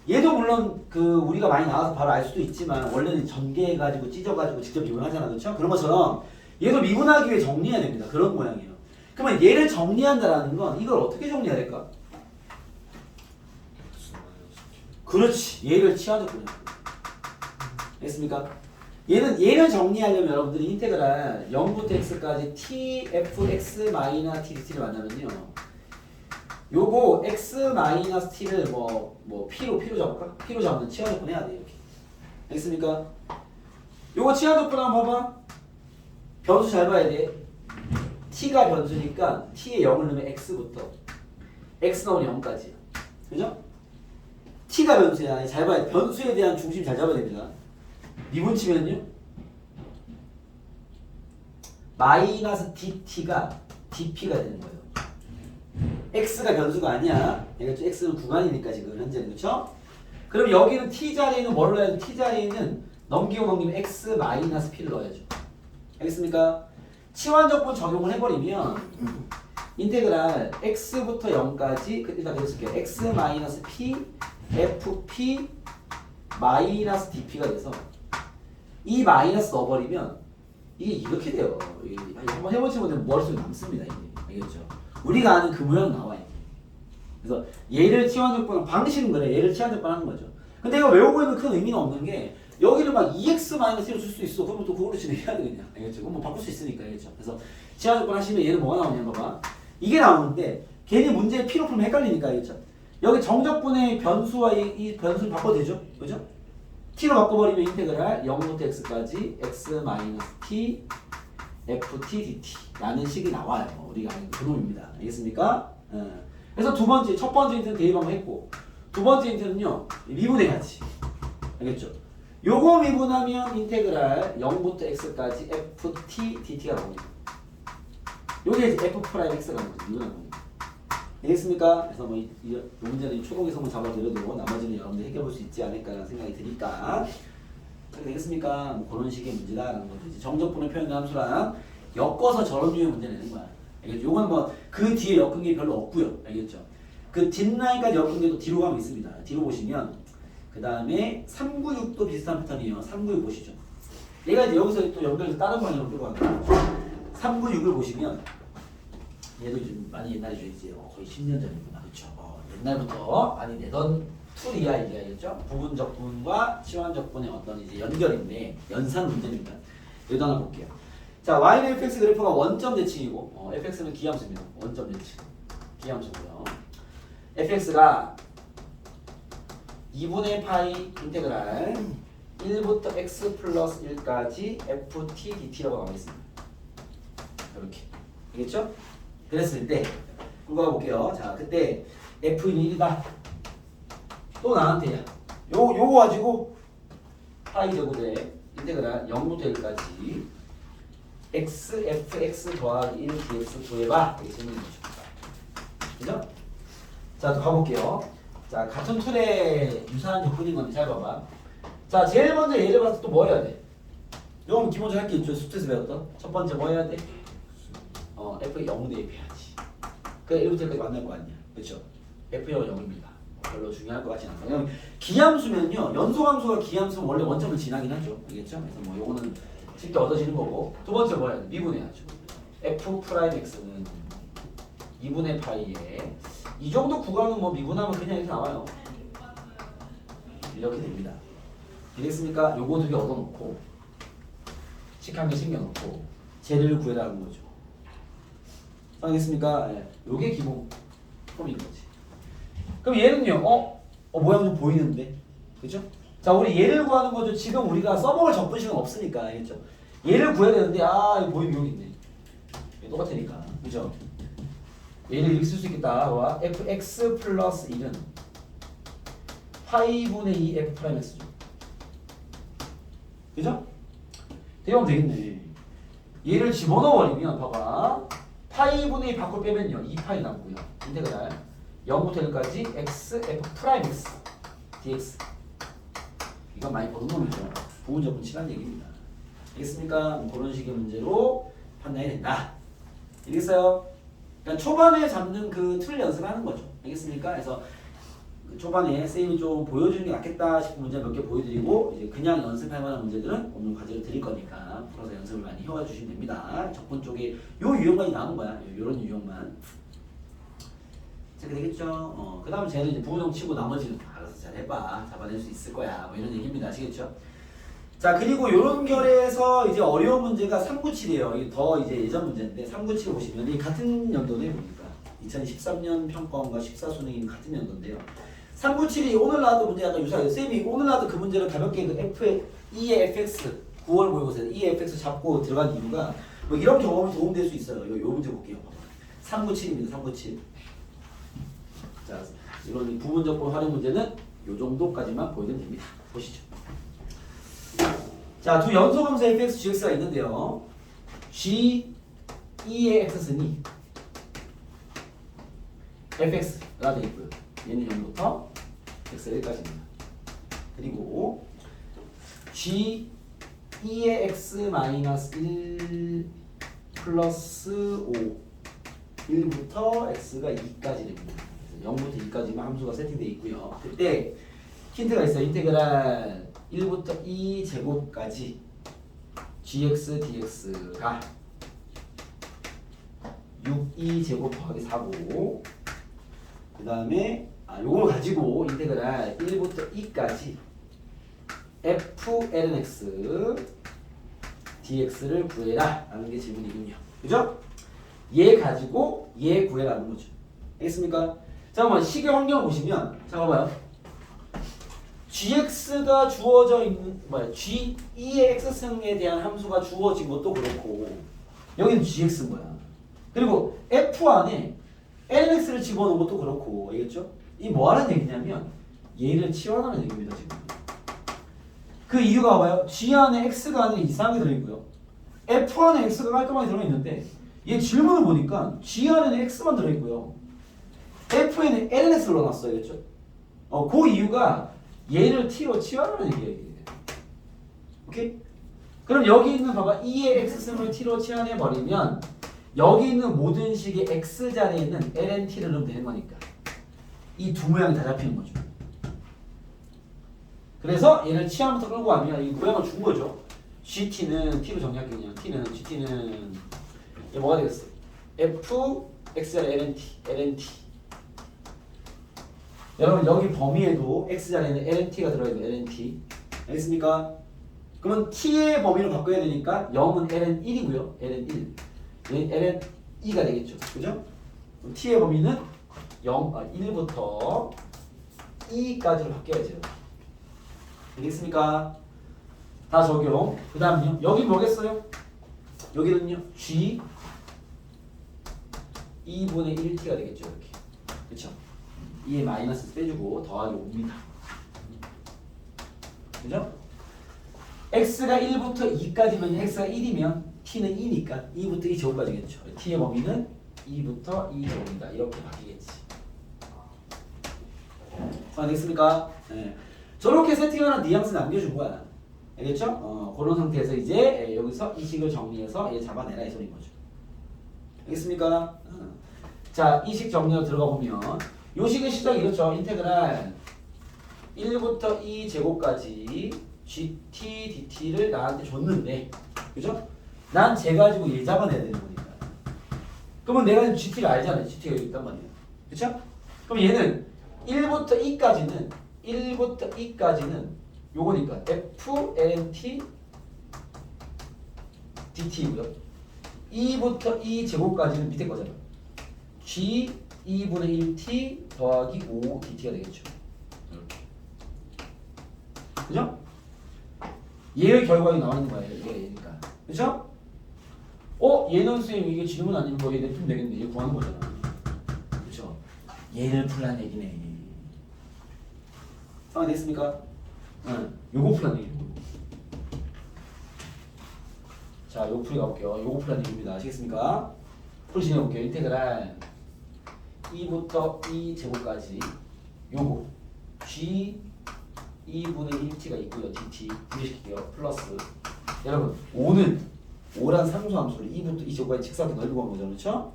얘도 물론 그 우리가 많이 나와서 바로 알 수도 있지만 원래는 전개해가지고 찢어가지고 직접 미분하잖아. 그렇죠? 그런 것처럼 얘도 미분하기 위해 정리해야 됩니다. 그런 모양이에요. 그러면 얘를 정리한다라는 건 이걸 어떻게 정리해야 될까? 그렇지. 얘를 치환적분해. 됐습니까? 얘는 정리하려면 여러분들이 인테그랄 0부터 x까지 t fx t dt를 만나면요. 요거 x t를 뭐 p로 잡을까? p로 잡으면 치환적분 해야 돼 이렇게. 됐습니까? 요거 치환적분 한번 봐봐. 변수 잘 봐야 돼. t가 변수니까 t에 0을 넣으면 x부터 x 나오면 0까지. 그죠? t가 변수야. 잘 봐야 돼. 변수에 대한 중심 잘 잡아야 됩니다. 미분 치면요 마이너스 dt가 dp가 되는 거예요. x가 변수가 아니야. 알겠죠? x는 구간이니까 지금 현재는. 그렇죠? 그럼 여기는 t 자리에는 뭘 넣어야 돼? t 자리에는 넘기고 넘기면 x 마이너스 p를 넣어야죠. 알겠습니까? 치환적분 적용을 해버리면 인테그랄 x부터 0까지 일단 계속 쓸게요. x 마이너스 p fp 마이너스 dp가 돼서 이 마이너스 넣어버리면 이게 이렇게 돼요. 이게 한번 해보지 못하면 머릿속에 남습니다. 이게. 알겠죠? 우리가 아는 그 모양 나와요. 그래서 얘를 치환적분 방식은 그래. 얘를 치환적분 하는 거죠. 근데 이거 외우고 있는 큰 의미는 없는 게 여기를 막 2x-1로 줄 수 있어. 그러면 또 그걸로 진행해야 돼 그냥. 알겠죠? 그럼 뭐 바꿀 수 있으니까. 알겠죠? 그래서 치환적분 하시면 얘는 뭐가 나오냐 봐봐. 이게 나오는데 괜히 문제 P로 풀면 헷갈리니까. 알겠죠? 여기 정적분의 변수와 이 변수를 바꿔도 되죠? 그죠? t로 바꿔버리면 인테그랄 0부터 x까지 x-t ft dt 라는 식이 나와요. 우리가 아는 그놈입니다. 알겠습니까? 그래서 첫 번째 힌트는 대입 한번 했고 두 번째 힌트는요 미분해야지. 알겠죠? 요거 미분하면 인테그랄 0부터 x까지 ft dt가 나옵니다. 요게 이제 f 프라임 x가 나옵니다. 미분하는 겁니다. 알겠습니까? 그래서 뭐 이 문제는 초록에서만 잡아드려도 나머지는 여러분들 해결할 수 있지 않을까라는 생각이 드니까 되겠습니까? 뭐 그런 식의 문제다라는 것도 이제 정적분을 표현한 함수랑 엮어서 저런 류의 문제 내는 거야. 알겠죠? 요건 뭐 그 뒤에 엮은 게 별로 없고요. 알겠죠? 그 뒷라인까지 엮은 게 또 뒤로 가면 있습니다. 뒤로 보시면 그 다음에 396도 비슷한 패턴이에요. 396 보시죠. 얘가 이제 여기서 또 연결해서 다른 방향으로 끌고 가는 거예요. 396을 보시면 얘도 좀 많이 옛날이죠. 이제 거의 10년 전이구나. 그렇죠? 옛날부터 많이 내던 툴이야 이게. 알겠죠? 부분적분과 치환적분의 어떤 이제 연결인데 연산 문제입니다. 여기도 하나 볼게요. 자, y는 fx 그래프가 원점 대칭이고 fx는 기함수입니다. 원점 대칭. 기함수고요. fx가 2분의 파이 인테그랄 1부터 x 플러스 1까지 ft dt라고 나와 있습니다. 이렇게. 알겠죠? 그랬을 때 그거 볼게요. 자, 그때 f는 1이다. 또 나한테야. 요거 가지고 파이 제곱에 인테그랄 0부터 1까지 x fx 더하기 1 dx 구해봐. 이게 질문인 거죠. 그죠? 자, 또 가볼게요. 자, 같은 툴에 유사한 조건인 건데 잘 봐봐. 자, 제일 먼저 예를 봐서 또 뭐 해야 돼? 요건 기본적으로 할 게 있죠. 수트에서 배웠던 첫 번째 뭐 해야 돼? f 0 대입해야지. 그래 1부터 1까지 만날 거 아니야. 그렇죠? f가 0입니다. 별로 중요할 것 같진 않아요. 그냥 기함수면요, 연소함수가 기함수는 원래 원점을 지나긴 하죠. 알겠죠? 그래서 뭐 요거는 쉽게 얻어지는 거고. 두 번째 뭐 해야 돼? 미분해야죠. f 프라임 x는 2분의 파이에 이 정도 구간은 뭐 미분하면 그냥 이렇게 나와요. 이렇게 됩니다. 되겠습니까? 요거 두 개 얻어놓고 식 한 개 챙겨놓고 쟤를 구해라는 거죠. 알겠습니까? 네. 요게 기본 폼인 거지. 그럼 얘는요? 모양 좀 보이는데? 그죠? 자, 우리 얘를 구하는 거죠. 지금 우리가 써먹을 적분식은 없으니까. 알겠죠? 얘를 구해야 되는데, 이거 보이면 여기 있네. 똑같으니까. 그죠? 얘를 이렇게 쓸 수 있겠다. 와, fx 플러스 1은 파이분의 2 f 프라임 x죠. 그죠? 대입하면 되겠네. 얘를 집어넣어버리면, 봐봐. 파이분의 2 밖으로 빼면요. 2파이 남고요. 인테그랄 0부터 1까지 x f 프라임 x dx. 이건 많이 보는 놈이죠. 부분적분 친한 얘기입니다. 알겠습니까? 그런 식의 문제로 판단이 된다. 알겠어요? 그러니까 초반에 잡는 그 틀 연습하는 거죠. 알겠습니까? 그래서 그 초반에 쌤이 좀 보여주는 게 낫겠다 싶은 문제 몇 개 보여드리고 이제 그냥 연습할 만한 문제들은 오늘 과제로 드릴 거니까 풀어서 연습을 많이 해와 주시면 됩니다. 적분 쪽에 요 유형만이 나오는 거야. 요런 유형만. 이렇게 되겠죠? 그 다음에 쟤는 이제 부호정 치고 나머지는 알아서 잘 해봐. 잡아낼 수 있을 거야. 뭐 이런 얘기입니다. 아시겠죠? 자, 그리고 요런 결에서 이제 어려운 문제가 397이에요. 이게 더 이제 예전 문제인데 397 보시면 이 같은 연도네 보니까 2013년 평가원과 14수능이 같은 연도인데요. 397이 오늘 나왔던 문제가 유사해요. 쌤이 오늘 나왔던 그 문제를 가볍게 그 F의 E의 FX 9월 모의고사에 E의 FX 잡고 들어간 이유가 뭐 이런 경험이 도움될 수 있어요. 요 문제 볼게요. 397입니다. 397. 자, 이런 부분적분 활용 문제는 요 정도까지만 보여드리면 됩니다. 보시죠. 자, 두 연소함수 fx, gx가 있는데요. g, e의 x승이 fx가 되어 있고요. 얘는 0부터 x가 1까지입니다. 그리고 g, e의 x 마이너스 1 플러스 5 1부터 x가 2까지 됩니다. 0부터 2까지만 함수가 세팅되어 있고요. 그때 힌트가 있어요. 인테그랄 1부터 2 제곱까지 gx dx가 6e 제곱 더하기 4고 그 다음에 요걸 가지고 인테그랄 1부터 2까지 f ln x dx를 구해라 라는 게 질문이군요. 그죠? 얘 가지고 얘 구해라는 거죠. 알겠습니까? 잠깐만 시계 환경을 보시면 잠깐만요. gx가 주어져 있는 g e의 x승에 대한 함수가 주어진 것도 그렇고 여기는 gx인 거야. 그리고 f 안에 lnx를 집어넣은 것도 그렇고 알겠죠? 이 뭐하는 얘기냐면 얘를 치환하는 얘기입니다. 지금 그 이유가 뭐예요? g 안에 x가 아니라 이상하게 들어있고요. f 안에 x가 깔끔하게 들어있는데 얘 질문을 보니까 g 안에는 x만 들어있고요. f에는 lnx를 넣어놨어요. 알겠죠? 그 이유가 얘를 t로 치환하는 얘기예요. 오케이? 그럼 여기 있는 봐봐 e의 x승을 t로 치환해 버리면 여기 있는 모든 식의 x 자리에 있는 lnt를 넣으면 되는 거니까 이 두 모양이 다 잡히는 거죠. 그래서 얘를 치환부터 끌고 가면 이 모양을 준 거죠. gt는 t로 정리할게요. 그냥 gt는 얘 뭐가 되겠어? f x 자리 lnt 여러분 여기 범위에도 x자리에는 lnt가 들어있는 lnt 알겠습니까? 그러면 t의 범위를 바꿔야 되니까 0은 ln 1이고요. ln 1. ln 2가 되겠죠. 그죠? 그럼 t의 범위는 1부터 2까지로 바뀌어야죠. 되겠습니까? 다 적용. 그 다음요. 여기 뭐겠어요? 여기는요. g 2분의 1t가 되겠죠. 이렇게. 그쵸? 2에 마이너스 빼주고 더하기 5입니다. 그죠? x가 1부터 2까지면 x가 1이면 t는 2니까 2부터 2 제곱까지겠죠. t의 범위는 2부터 2 제곱이다. 이렇게 바뀌겠지. 알겠습니까? 네. 저렇게 세팅하는 뉘앙스 남겨준 거야. 알겠죠? 그런 상태에서 이제 여기서 이 식을 정리해서 얘 잡아내라 이 소리인 거죠. 알겠습니까? 자, 이 식 정리로 들어가 보면 요 식의 시작이 이렇죠. 인테그랄 1부터 2 제곱까지 gt dt를 나한테 줬는데, 그죠? 난 쟤 가지고 얘 잡아내야 되는 거니까. 그러면 내가 지금 gt를 알잖아요. gt가 여기 있단 말이에요. 그쵸? 그럼 얘는 1부터 2까지는 요거니까 f ln t dt고요. 2부터 2 제곱까지는 밑에 거잖아. g 2분의 1t 더하기 5 dt가 되겠죠. 이렇게. 그죠? 얘의 결과가 나오는 거예요. 얘니까. 그죠? 얘는 선생님 이게 질문 아니면 거의 내품 되겠네. 얘 구하는 거잖아. 그죠? 얘를 풀란 얘기네. 됐습니까? 응. 요거 풀란 얘기고. 자, 요거 풀이 가볼게요. 요거 풀란 얘기입니다. 아시겠습니까? 풀 진행해볼게요. 인테그랄 2부터 2 제곱까지 요거 g 2분의 1t가 있고요. dt 분리시킬게요. 플러스 여러분 5란 상수함수를 2부터 2 제곱까지 직사각형 넓이 구한 거죠. 그렇죠?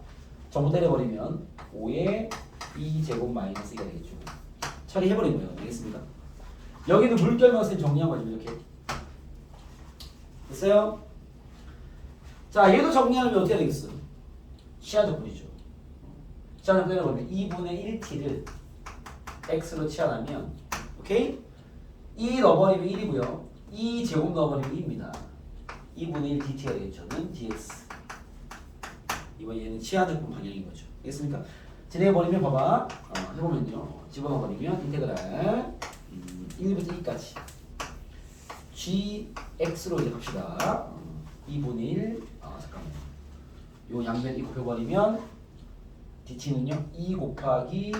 전부 때려버리면 5의 2제곱 마이너스 2가 되겠죠. 처리해버린 거예요. 알겠습니까? 여기는 물결만 선생님 정리한 거죠. 이렇게 됐어요? 자, 얘도 정리하면 어떻게 되겠어? 치환적분이죠. 치환적 때려버리면 2분의 1t를 x로 치환하면 오케이? 2 넣어버리면 1이고요. 2 제곱 넣어버리면 2입니다. 2분의 1 dt가 되겠죠.는 dx. 이번 얘는 치환적분 방향인 거죠. 알겠습니까? 진행해버리면 봐봐. 해보면요. 집어넣어버리면 인테그랄 1부터 2까지 gx로 이제 갑시다. 2분의 1 잠깐만. 요 양변 2 곱해버리면 dt는요 2 곱하기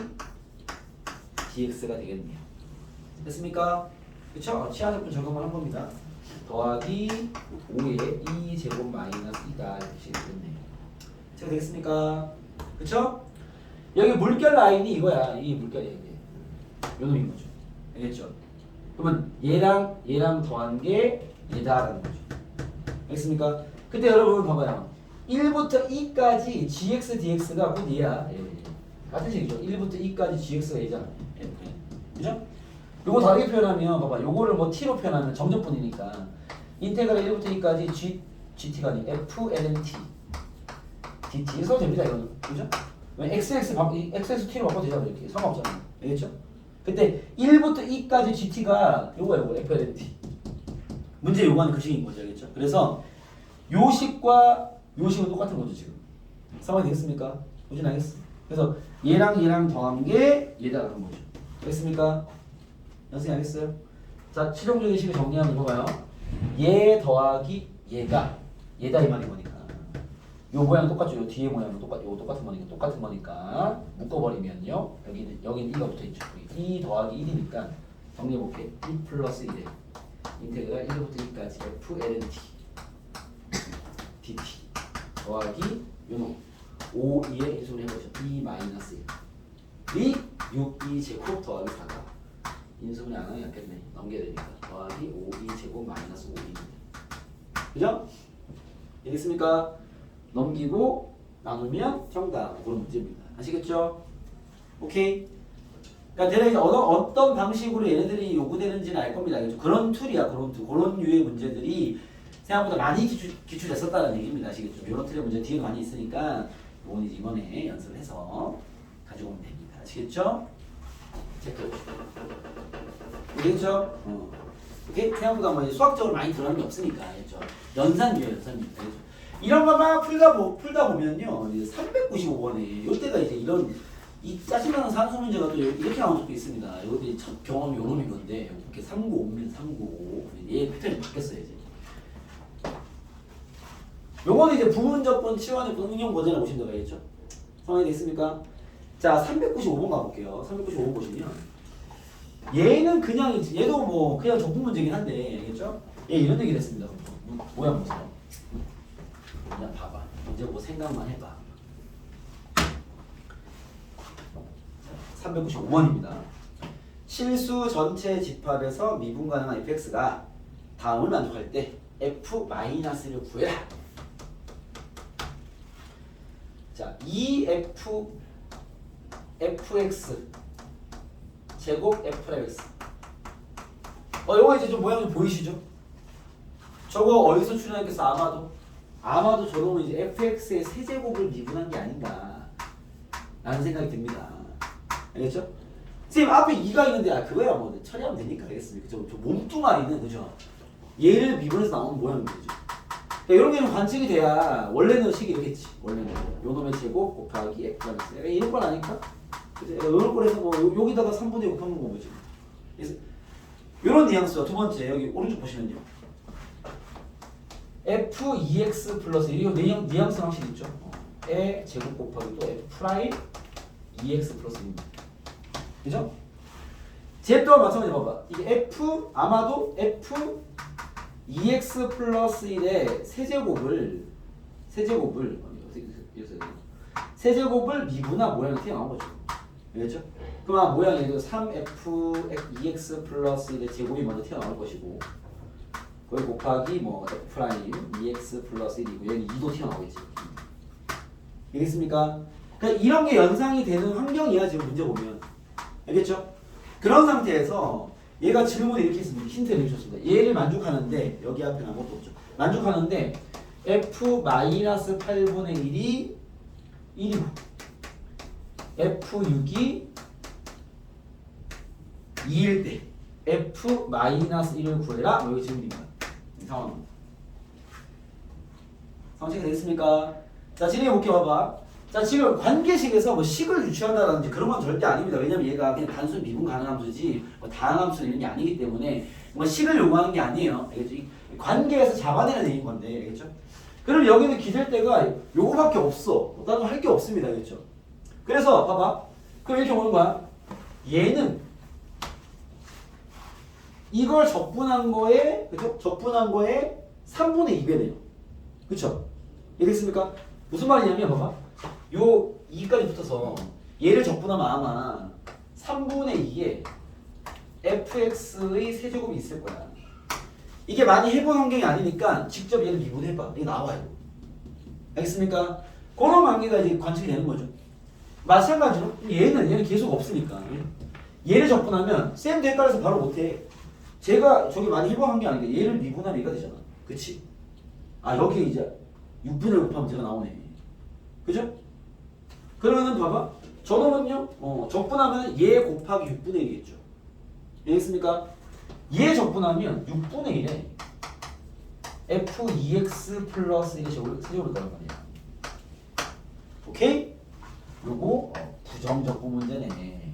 dx가 되겠네요. 됐습니까? 그쵸? 치환적분 적용을 한 겁니다. 더하기 5의 2 제곱 마이너스 2가 이렇게 되겠네요. 제가 되겠습니까? 그쵸? 여기 물결 라인이 이거야. 이 물결이 이게 요 놈인 거죠. 알겠죠? 그러면 얘랑 더한 게 얘다라는 거죠. 알겠습니까? 그때 여러분 봐봐요. 1부터 2까지 gx dx가 곧 얘야. 같은 식이죠. 1부터 2까지 gx가 얘잖아. 그죠? 요거 다르게 표현하면 봐봐. 요거를 뭐 t로 표현하면 정적분이니까 인테그랄 1부터 2까지 gt가 아니 f ln t dt 써도 됩니다. 이거는. 그죠? xx t로 바꿔도 되잖아. 이렇게 상관없잖아. 알겠죠? 그때 1부터 2까지 gt가 요거 f ln t 문제 요구하는 그 식인 거죠. 알겠죠? 그래서 요 식과 요 식은 똑같은 거죠. 지금 상황이 되겠습니까? 무슨 알겠어? 그래서 얘랑 더한 게 얘다가 한 거죠. 알겠습니까? 선생님 알겠어요? 자, 최종적인 식을 정리하면 이거 봐요. 얘 더하기 얘가 얘다 이 말인 거니까 요 모양 똑같죠. 요 뒤에 모양도 똑같은 거니까 묶어버리면요. 여기는 2가 붙어있죠. 2 더하기 1이니까 정리해볼게. 2 플러스 1에 인테그랄 1부터 2까지 f ln t dt 더하기 요놈 5, 2에 인수분해 해보죠. 2 마이너스 1이 6, 2 제곱 더하기 4가 인수분해 안 하면 약겠네. 넘겨야 되니까 더하기 5, 2 제곱 마이너스 5입니다. 그죠? 알겠습니까? 넘기고 나누면 정답. 그런 문제입니다. 아시겠죠? 오케이? 그러니까 내가 이제 어떤 방식으로 얘네들이 요구되는지는 알 겁니다. 알겠죠? 그런 툴이야. 그런 툴. 그런 유의 문제들이 생각보다 많이 기출됐었다는 얘기입니다. 아시겠죠? 이런 틀의 문제 뒤에 많이 있으니까 요건 이제 이번에 연습을 해서 가지고 오면 됩니다. 아시겠죠? 체크. 알겠죠? 오케이? 생각보다 뭐 수학적으로 많이 들어가는 게 없으니까. 그렇죠? 연산이에요, 연산입니다. 그렇죠? 이런 거만 풀다 보면요. 이제 395번에 이때가 이제 이런 이 짜증나는 산수 문제가 또 이렇게 나온 적도 있습니다. 이것도 첫 경험 요놈인 건데 이렇게 395면 395. 얘 패턴이 바뀌었어요, 이제. 요거는 이제 부분적분, 치환적분, 응용 버전에 오신 데가 있죠. 상황이 됐습니까? 자, 395번 가볼게요. 395번 보시면 얘는 그냥 얘도 뭐 그냥 적분 문제긴 한데 알겠죠? 얘 이런 얘기를 했습니다. 모양 보세요. 그냥 봐봐. 이제 뭐 생각만 해봐. 395번입니다. 실수 전체 집합에서 미분 가능한 fx가 다음을 만족할 때 f-를 구해라. 자, 2fx 제곱 f'(x) 요거 이제 좀 모양 좀 보이시죠? 저거 어디서 추론했겠어? 아마도 저거는 이제 fx의 세제곱을 미분한 게 아닌가 라는 생각이 듭니다. 알겠죠? 선생님 앞에 2가 있는데 그거야 뭐 처리하면 되니까 알겠습니까? 저 몸뚱아리는 그죠? 얘를 미분해서 나오는 모양인 거죠. 이런 게 좀 관측이 돼야 원래는 식이 이렇겠지. 원래는 요놈의 제곱 곱하기 f'x 이런 걸 아니까? 이런 걸 해서 뭐 여기다가 3분의 6 곱하는 거지. 그래서 이런 뉘앙스죠. 두 번째 여기 오른쪽 보시면요. f2x 플러스 이거 뉘앙스 방식 있죠. 의 제곱 곱하기 또 f' 2x 플러스 1입니다. 그죠? 제 또한 마찬가지로 봐봐. 이게 아마도 f 2x 플러스 1의 세제곱을 미분한 모양이 튀어나온 거죠. 알겠죠? 그럼 모양이 3f2x 플러스 1의 제곱이 먼저 튀어나올 것이고 거기 곱하기 뭐 f' 2x 플러스 1이고 얘는 2도 튀어나오겠지. 알겠습니까? 그러니까 이런 게 연상이 되는 환경이야 지금 문제 보면. 알겠죠? 그런 상태에서 얘가 질문을 이렇게 했습니다. 힌트를 주셨습니다. 얘를 만족하는데 여기 앞에 아무것도 없죠. 만족하는데 f-8분의 1이 1이고 f6이 2일 때 f-1을 구해라. 여기 질문입니다. 이 상황. 상식이 되겠습니까? 자, 진행해 볼게요. 봐봐. 자, 지금 관계식에서 뭐 식을 유추한다든지 그런 건 절대 아닙니다. 왜냐면 얘가 그냥 단순 미분 가능함수지 뭐 다항함수 이런 게 아니기 때문에 뭐 식을 요구하는 게 아니에요. 알겠죠? 이 관계에서 잡아내는 얘기인 건데, 알겠죠? 그럼 여기는 기댈데가 요거밖에 없어. 다른 할 게 없습니다. 알겠죠? 그래서 봐봐. 그럼 이렇게 오는 거야. 얘는 이걸 적분한 거에, 그죠? 적분한 거에 3분의 2배네요. 그쵸? 이해됐습니까? 무슨 말이냐면 봐봐. 요 2까지 붙어서 얘를 적분하면 아마 3분의 2에 fx의 세제곱이 있을 거야. 이게 많이 해본 환경이 아니니까 직접 얘를 미분해봐. 이게 나와요. 알겠습니까? 그런 관계가 이제 관측이 되는 거죠. 마찬가지로 얘는 계속 없으니까 얘를 적분하면 쌤 대가에서 바로 못해. 제가 저기 많이 해본 환경이 아니니까 얘를 미분하면 얘가 되잖아. 그치? 여기에 이제 6분을 곱하면 제가 나오네. 그죠? 그러면은 봐봐. 저놈은요, 적분하면 얘 곱하기 6분의 1이겠죠. 알겠습니까? 얘 적분하면 6분의 1에 f2x 플러스 1의 세제곱을 거란 말이야. 오케이? 요거 부정적분 문제네.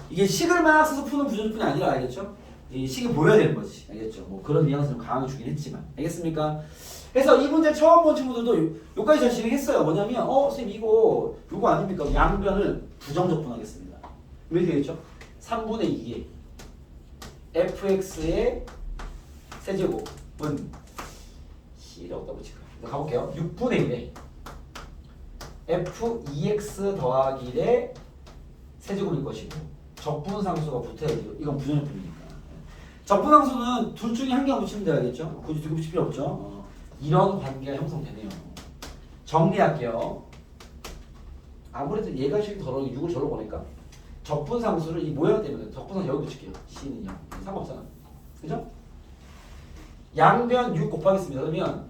이게 식을 막 써서 푸는 부정적분이 아니라 알겠죠? 이 식이 보여야 되는 거지. 알겠죠? 뭐 그런 뉘앙스를 강하게 주긴 했지만. 알겠습니까? 그래서 이 문제 처음 본 친구들도 요까지 잘 진행했어요. 뭐냐면 선생님 이거 아닙니까? 양변을 부정적분하겠습니다. 왜 되겠죠? 3분의 2에 fx의 세제곱은 C라고 붙일까? 가볼게요. 6분의 1에 f2x 더하기 1의 세제곱일 것이고 적분상수가 붙어야죠. 이건 부정적분이니까. 적분상수는 둘 중에 한 개만 붙이면 되겠죠? 굳이 두 개 붙일 필요 없죠? 이런 관계가 형성되네요. 정리할게요. 아무래도 얘가 식 더러워 6을 절로 보니까 적분상수를 이 모양 때문에 적분상수 여기 붙일게요. C는요. 상관없잖아. 그죠? 양변 6 곱하겠습니다. 그러면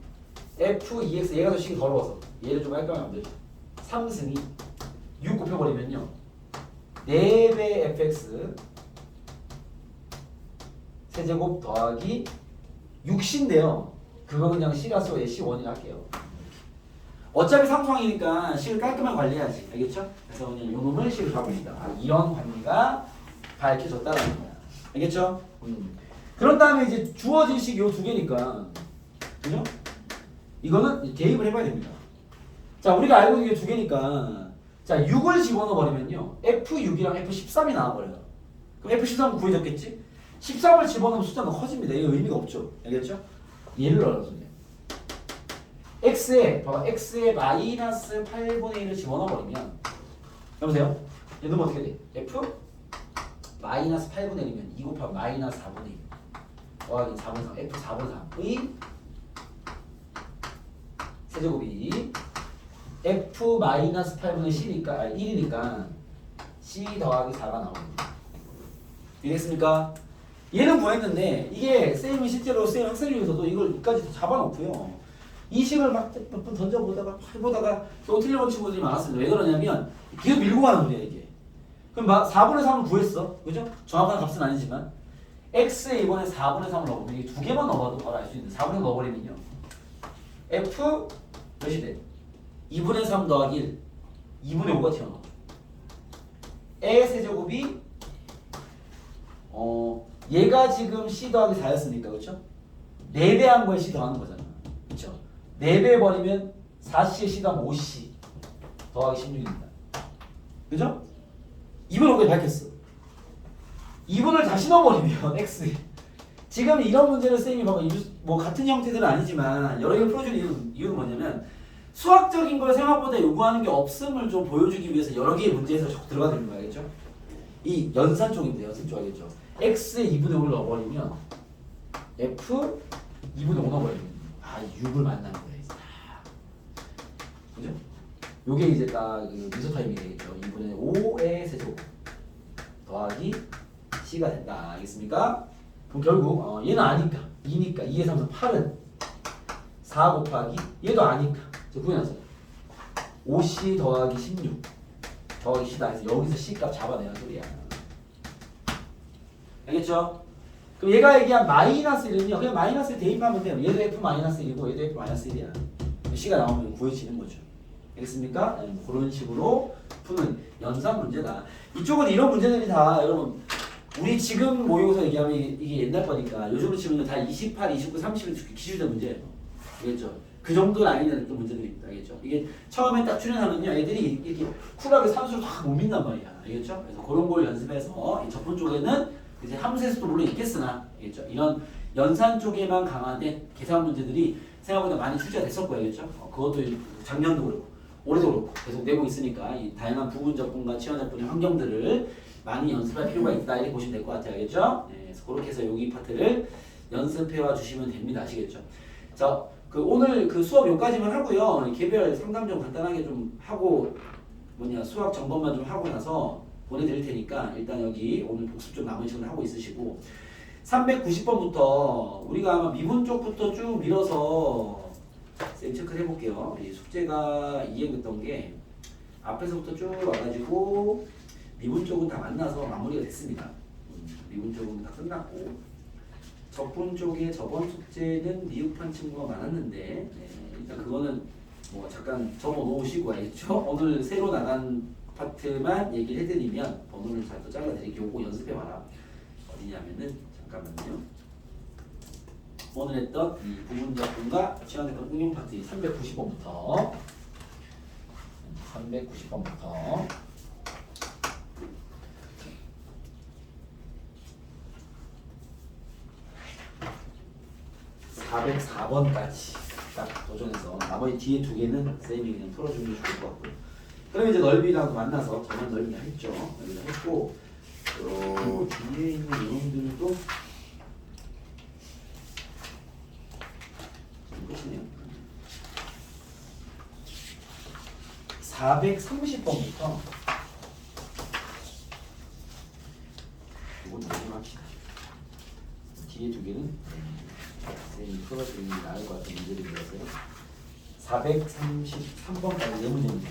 f2x 얘가 더 식이 더러워서 얘를 좀 깔끔하게 만들죠. 3승이 6 곱해버리면요. 4배 fx 세제곱 더하기 6C인데요. 그거 그냥 C라서 C1이 할게요. 어차피 상수항이니까 C를 깔끔하게 관리해야지. 알겠죠? 그래서 그냥 요 놈을 C로 잡읍시다. 이런 관리가 밝혀졌다는 거야. 알겠죠? 그런 다음에 이제 주어진 식 요 두 개니까, 그죠? 이거는 대입을 해봐야 됩니다. 자, 우리가 알고 있는 게 두 개니까, 자, 6을 집어넣어 버리면요, F6이랑 F13이 나와버려요. 그럼 F13은 구해졌겠지? 13을 집어넣으면 숫자가 커집니다. 이거 의미가 없죠. 알겠죠? 얘를 넣어서 봐봐, x에 마이너스 8분의 1을 집어넣어 버리면, 여보세요? 얘 넣으면 어떻게 돼? F 마이너스 8분의 1이면 2 곱하기 마이너스 4분의 1 더하기 4분의 3, F 4분의 3의 세제곱이 F 마이너스 8분의 1이니까 C 더하기 4가 나옵니다. 이해했습니까? 얘는 구했는데 이게 쌤이 실제로 쌤 학생님에서도 이걸 여기까지 잡아놓고요. 이 식을 막 몇 번 던져보다가 해보다가 또 틀려본 친구들이 많았습니다. 왜 그러냐면 계속 밀고 가는 거예요 이게. 그럼 4분의 3을 구했어. 그죠? 정확한 값은 아니지만 x에 이번에 4분의 3을 넣어보면 이게 두 개만 넣어봐도 바로 알 수 있는데 4분의 3 넣어버리면요. f 몇이 돼? 2분의 3 더하기 1 2분의 5가 튀어나와. 의 세제곱이 얘가 지금 c 더하기 4였으니까 그렇죠? 4배 한 거에 c 더하는 거잖아. 그렇죠? 4배 버리면 4c에 c 더하면 5c 더하기 16입니다. 그죠? 2분의 5까지 밝혔어. 2분을 다시 넣어버리면 x. 지금 이런 문제는 쌤이 봐봐, 뭐 같은 형태들은 아니지만 여러 개 풀어주는 이유는 뭐냐면 수학적인 걸 생각보다 요구하는 게 없음을 좀 보여주기 위해서 여러 개의 문제에서 자꾸 들어가는 거 알겠죠? 이 연산 쪽인데 연산 쪽 알겠죠? x에 2분의 5를 넣어버리면 f 2분의 5 넣어버리면 6을 만나는 거야 이제. 그죠? 요게 이제 딱 미소 타임이 되겠죠. 2분의 5의 세제곱 더하기 c가 된다. 알겠습니까? 그럼 결국 얘는 아니까 2니까 2의 3은 8은 4 곱하기 얘도 아니까 구해놨어요. 5c 더하기 16 더하기 c다 해서 여기서 c 값 잡아내는 소리야. 알겠죠? 그럼 얘가 얘기한 마이너스 1은요 그냥 마이너스 1 대입하면 돼요. 얘도 f 마이너스 1이고 얘도 f 마이너스 1이야. c가 나오면 구해지는 거죠. 알겠습니까? 그런 식으로 푸는 연산 문제다. 이쪽은 이런 문제들이 다 여러분 우리 지금 모의고사 얘기하면 이게 옛날 거니까 요즘으로 치면 다 28, 29, 30이 기출된 문제예요. 알겠죠? 그 정도는 아니냐는 또 문제들입니다. 알겠죠? 이게 처음에 딱 출연하면요 애들이 이렇게 쿨하게 산수를 다 못 믿단 말이야. 알겠죠? 그래서 그런 걸 연습해서 이 접근 쪽에는 이제 함수에서도 물론 있겠으나 알겠죠? 이런 연산 쪽에만 강한데 계산 문제들이 생각보다 많이 출제가 됐었고요. 알겠죠? 그것도 작년도 그렇고 올해도 그렇고 계속 내고 있으니까 이 다양한 부분 접근과 치환 접근의 환경들을 많이 연습할 필요가 있다 이렇게 보시면 될 것 같아요. 알겠죠? 네, 그래서 그렇게 해서 여기 파트를 연습해 와 주시면 됩니다. 아시겠죠? 자, 오늘 수업 여기까지만 하고요. 개별 상담 좀 간단하게 좀 하고 수학 점검만 좀 하고 나서 보내드릴 테니까 일단 여기 오늘 복습 좀 남은 시간 하고 있으시고 390번부터 우리가 아마 미분 쪽부터 쭉 밀어서 쌤 체크를 해볼게요. 이 숙제가 이해했던 게 앞에서부터 쭉 와가지고 미분 쪽은 다 만나서 마무리가 됐습니다. 미분 쪽은 다 끝났고 적분 쪽에 저번 숙제는 미흡한 친구가 많았는데 네, 일단 그거는 뭐 잠깐 적어 놓으시고 알겠죠? 오늘 새로 나간 파트만 얘기를 해드리면 번호를 잘 또 잘라드릴게요. 요거 연습해봐라. 어디냐면은 잠깐만요. 오늘 했던 이 부분 접근과 치환했던 응용 파트 390번부터 404번까지 딱 도전해서 나머지 뒤에 두 개는 쌤이 그냥 풀어주는 게 좋을 것 같고요. 그럼 이제 넓이랑 만나서 저번 넓이 했죠. 넓이를 했고 또 뒤에 있는 내용들도 끝이네요. 430번부터 이건 넘어갑시다. 뒤에 두 개는 쌤이 풀어주는 게 나을 것 같은 문제들이었어요. 433번까지 네 문제입니다.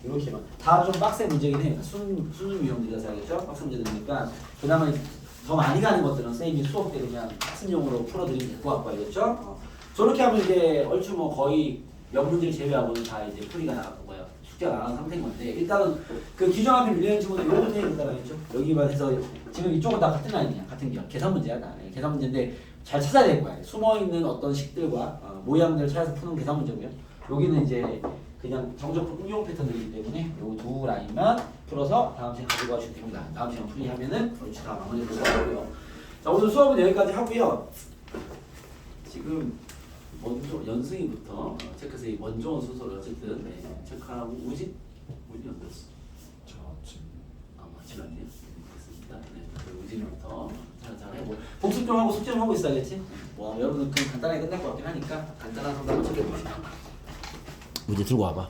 이렇게만 다 좀 빡센 문제긴 해요. 수능 유형들이라서 알겠죠? 빡센 문제들이니까 그나마 더 많이 가는 것들은 쌤이 수업 때 그냥 학습용으로 풀어드리면 될 것 같고 알겠죠? 저렇게 하면 이제 얼추 뭐 거의 몇 문제를 제외하고는 다 이제 풀이가 나갔던 거예요. 숙제가 나간 상태인 건데 일단은 그 규정 앞에 밀리는 친구들 요거부터 해본다라겠죠? 여기만 해서 지금 이쪽은 다 같은 라인이야, 같은 겨. 계산 문제야, 다. 계산 문제인데 잘 찾아야 될 거야. 숨어 있는 어떤 식들과 모양들을 찾아서 푸는 계산 문제고요. 여기는 이제 그냥 정적 응용 패턴들이기 때문에 요 두 라인만 풀어서 다음 시간 가지고 가시면 됩니다. 다음 시간 풀이하면은 얼추 다 마무리 될 것 같고요. 자, 오늘 수업은 여기까지 하고요. 지금 먼저 연승이부터 체크해서 이 원종원 순서를 어쨌든 체크하고 우진이 어땠어? 저 지금 맞지가 않네요. 됐습니다. 네, 우진이부터 잘 해보. 복습 좀 하고 숙제 좀 하고 있어야겠지? 뭐 여러분들 좀 간단하게 끝날 것 같긴 하니까 간단한 상담을 체크해 봅시다. 문제 들고 와봐.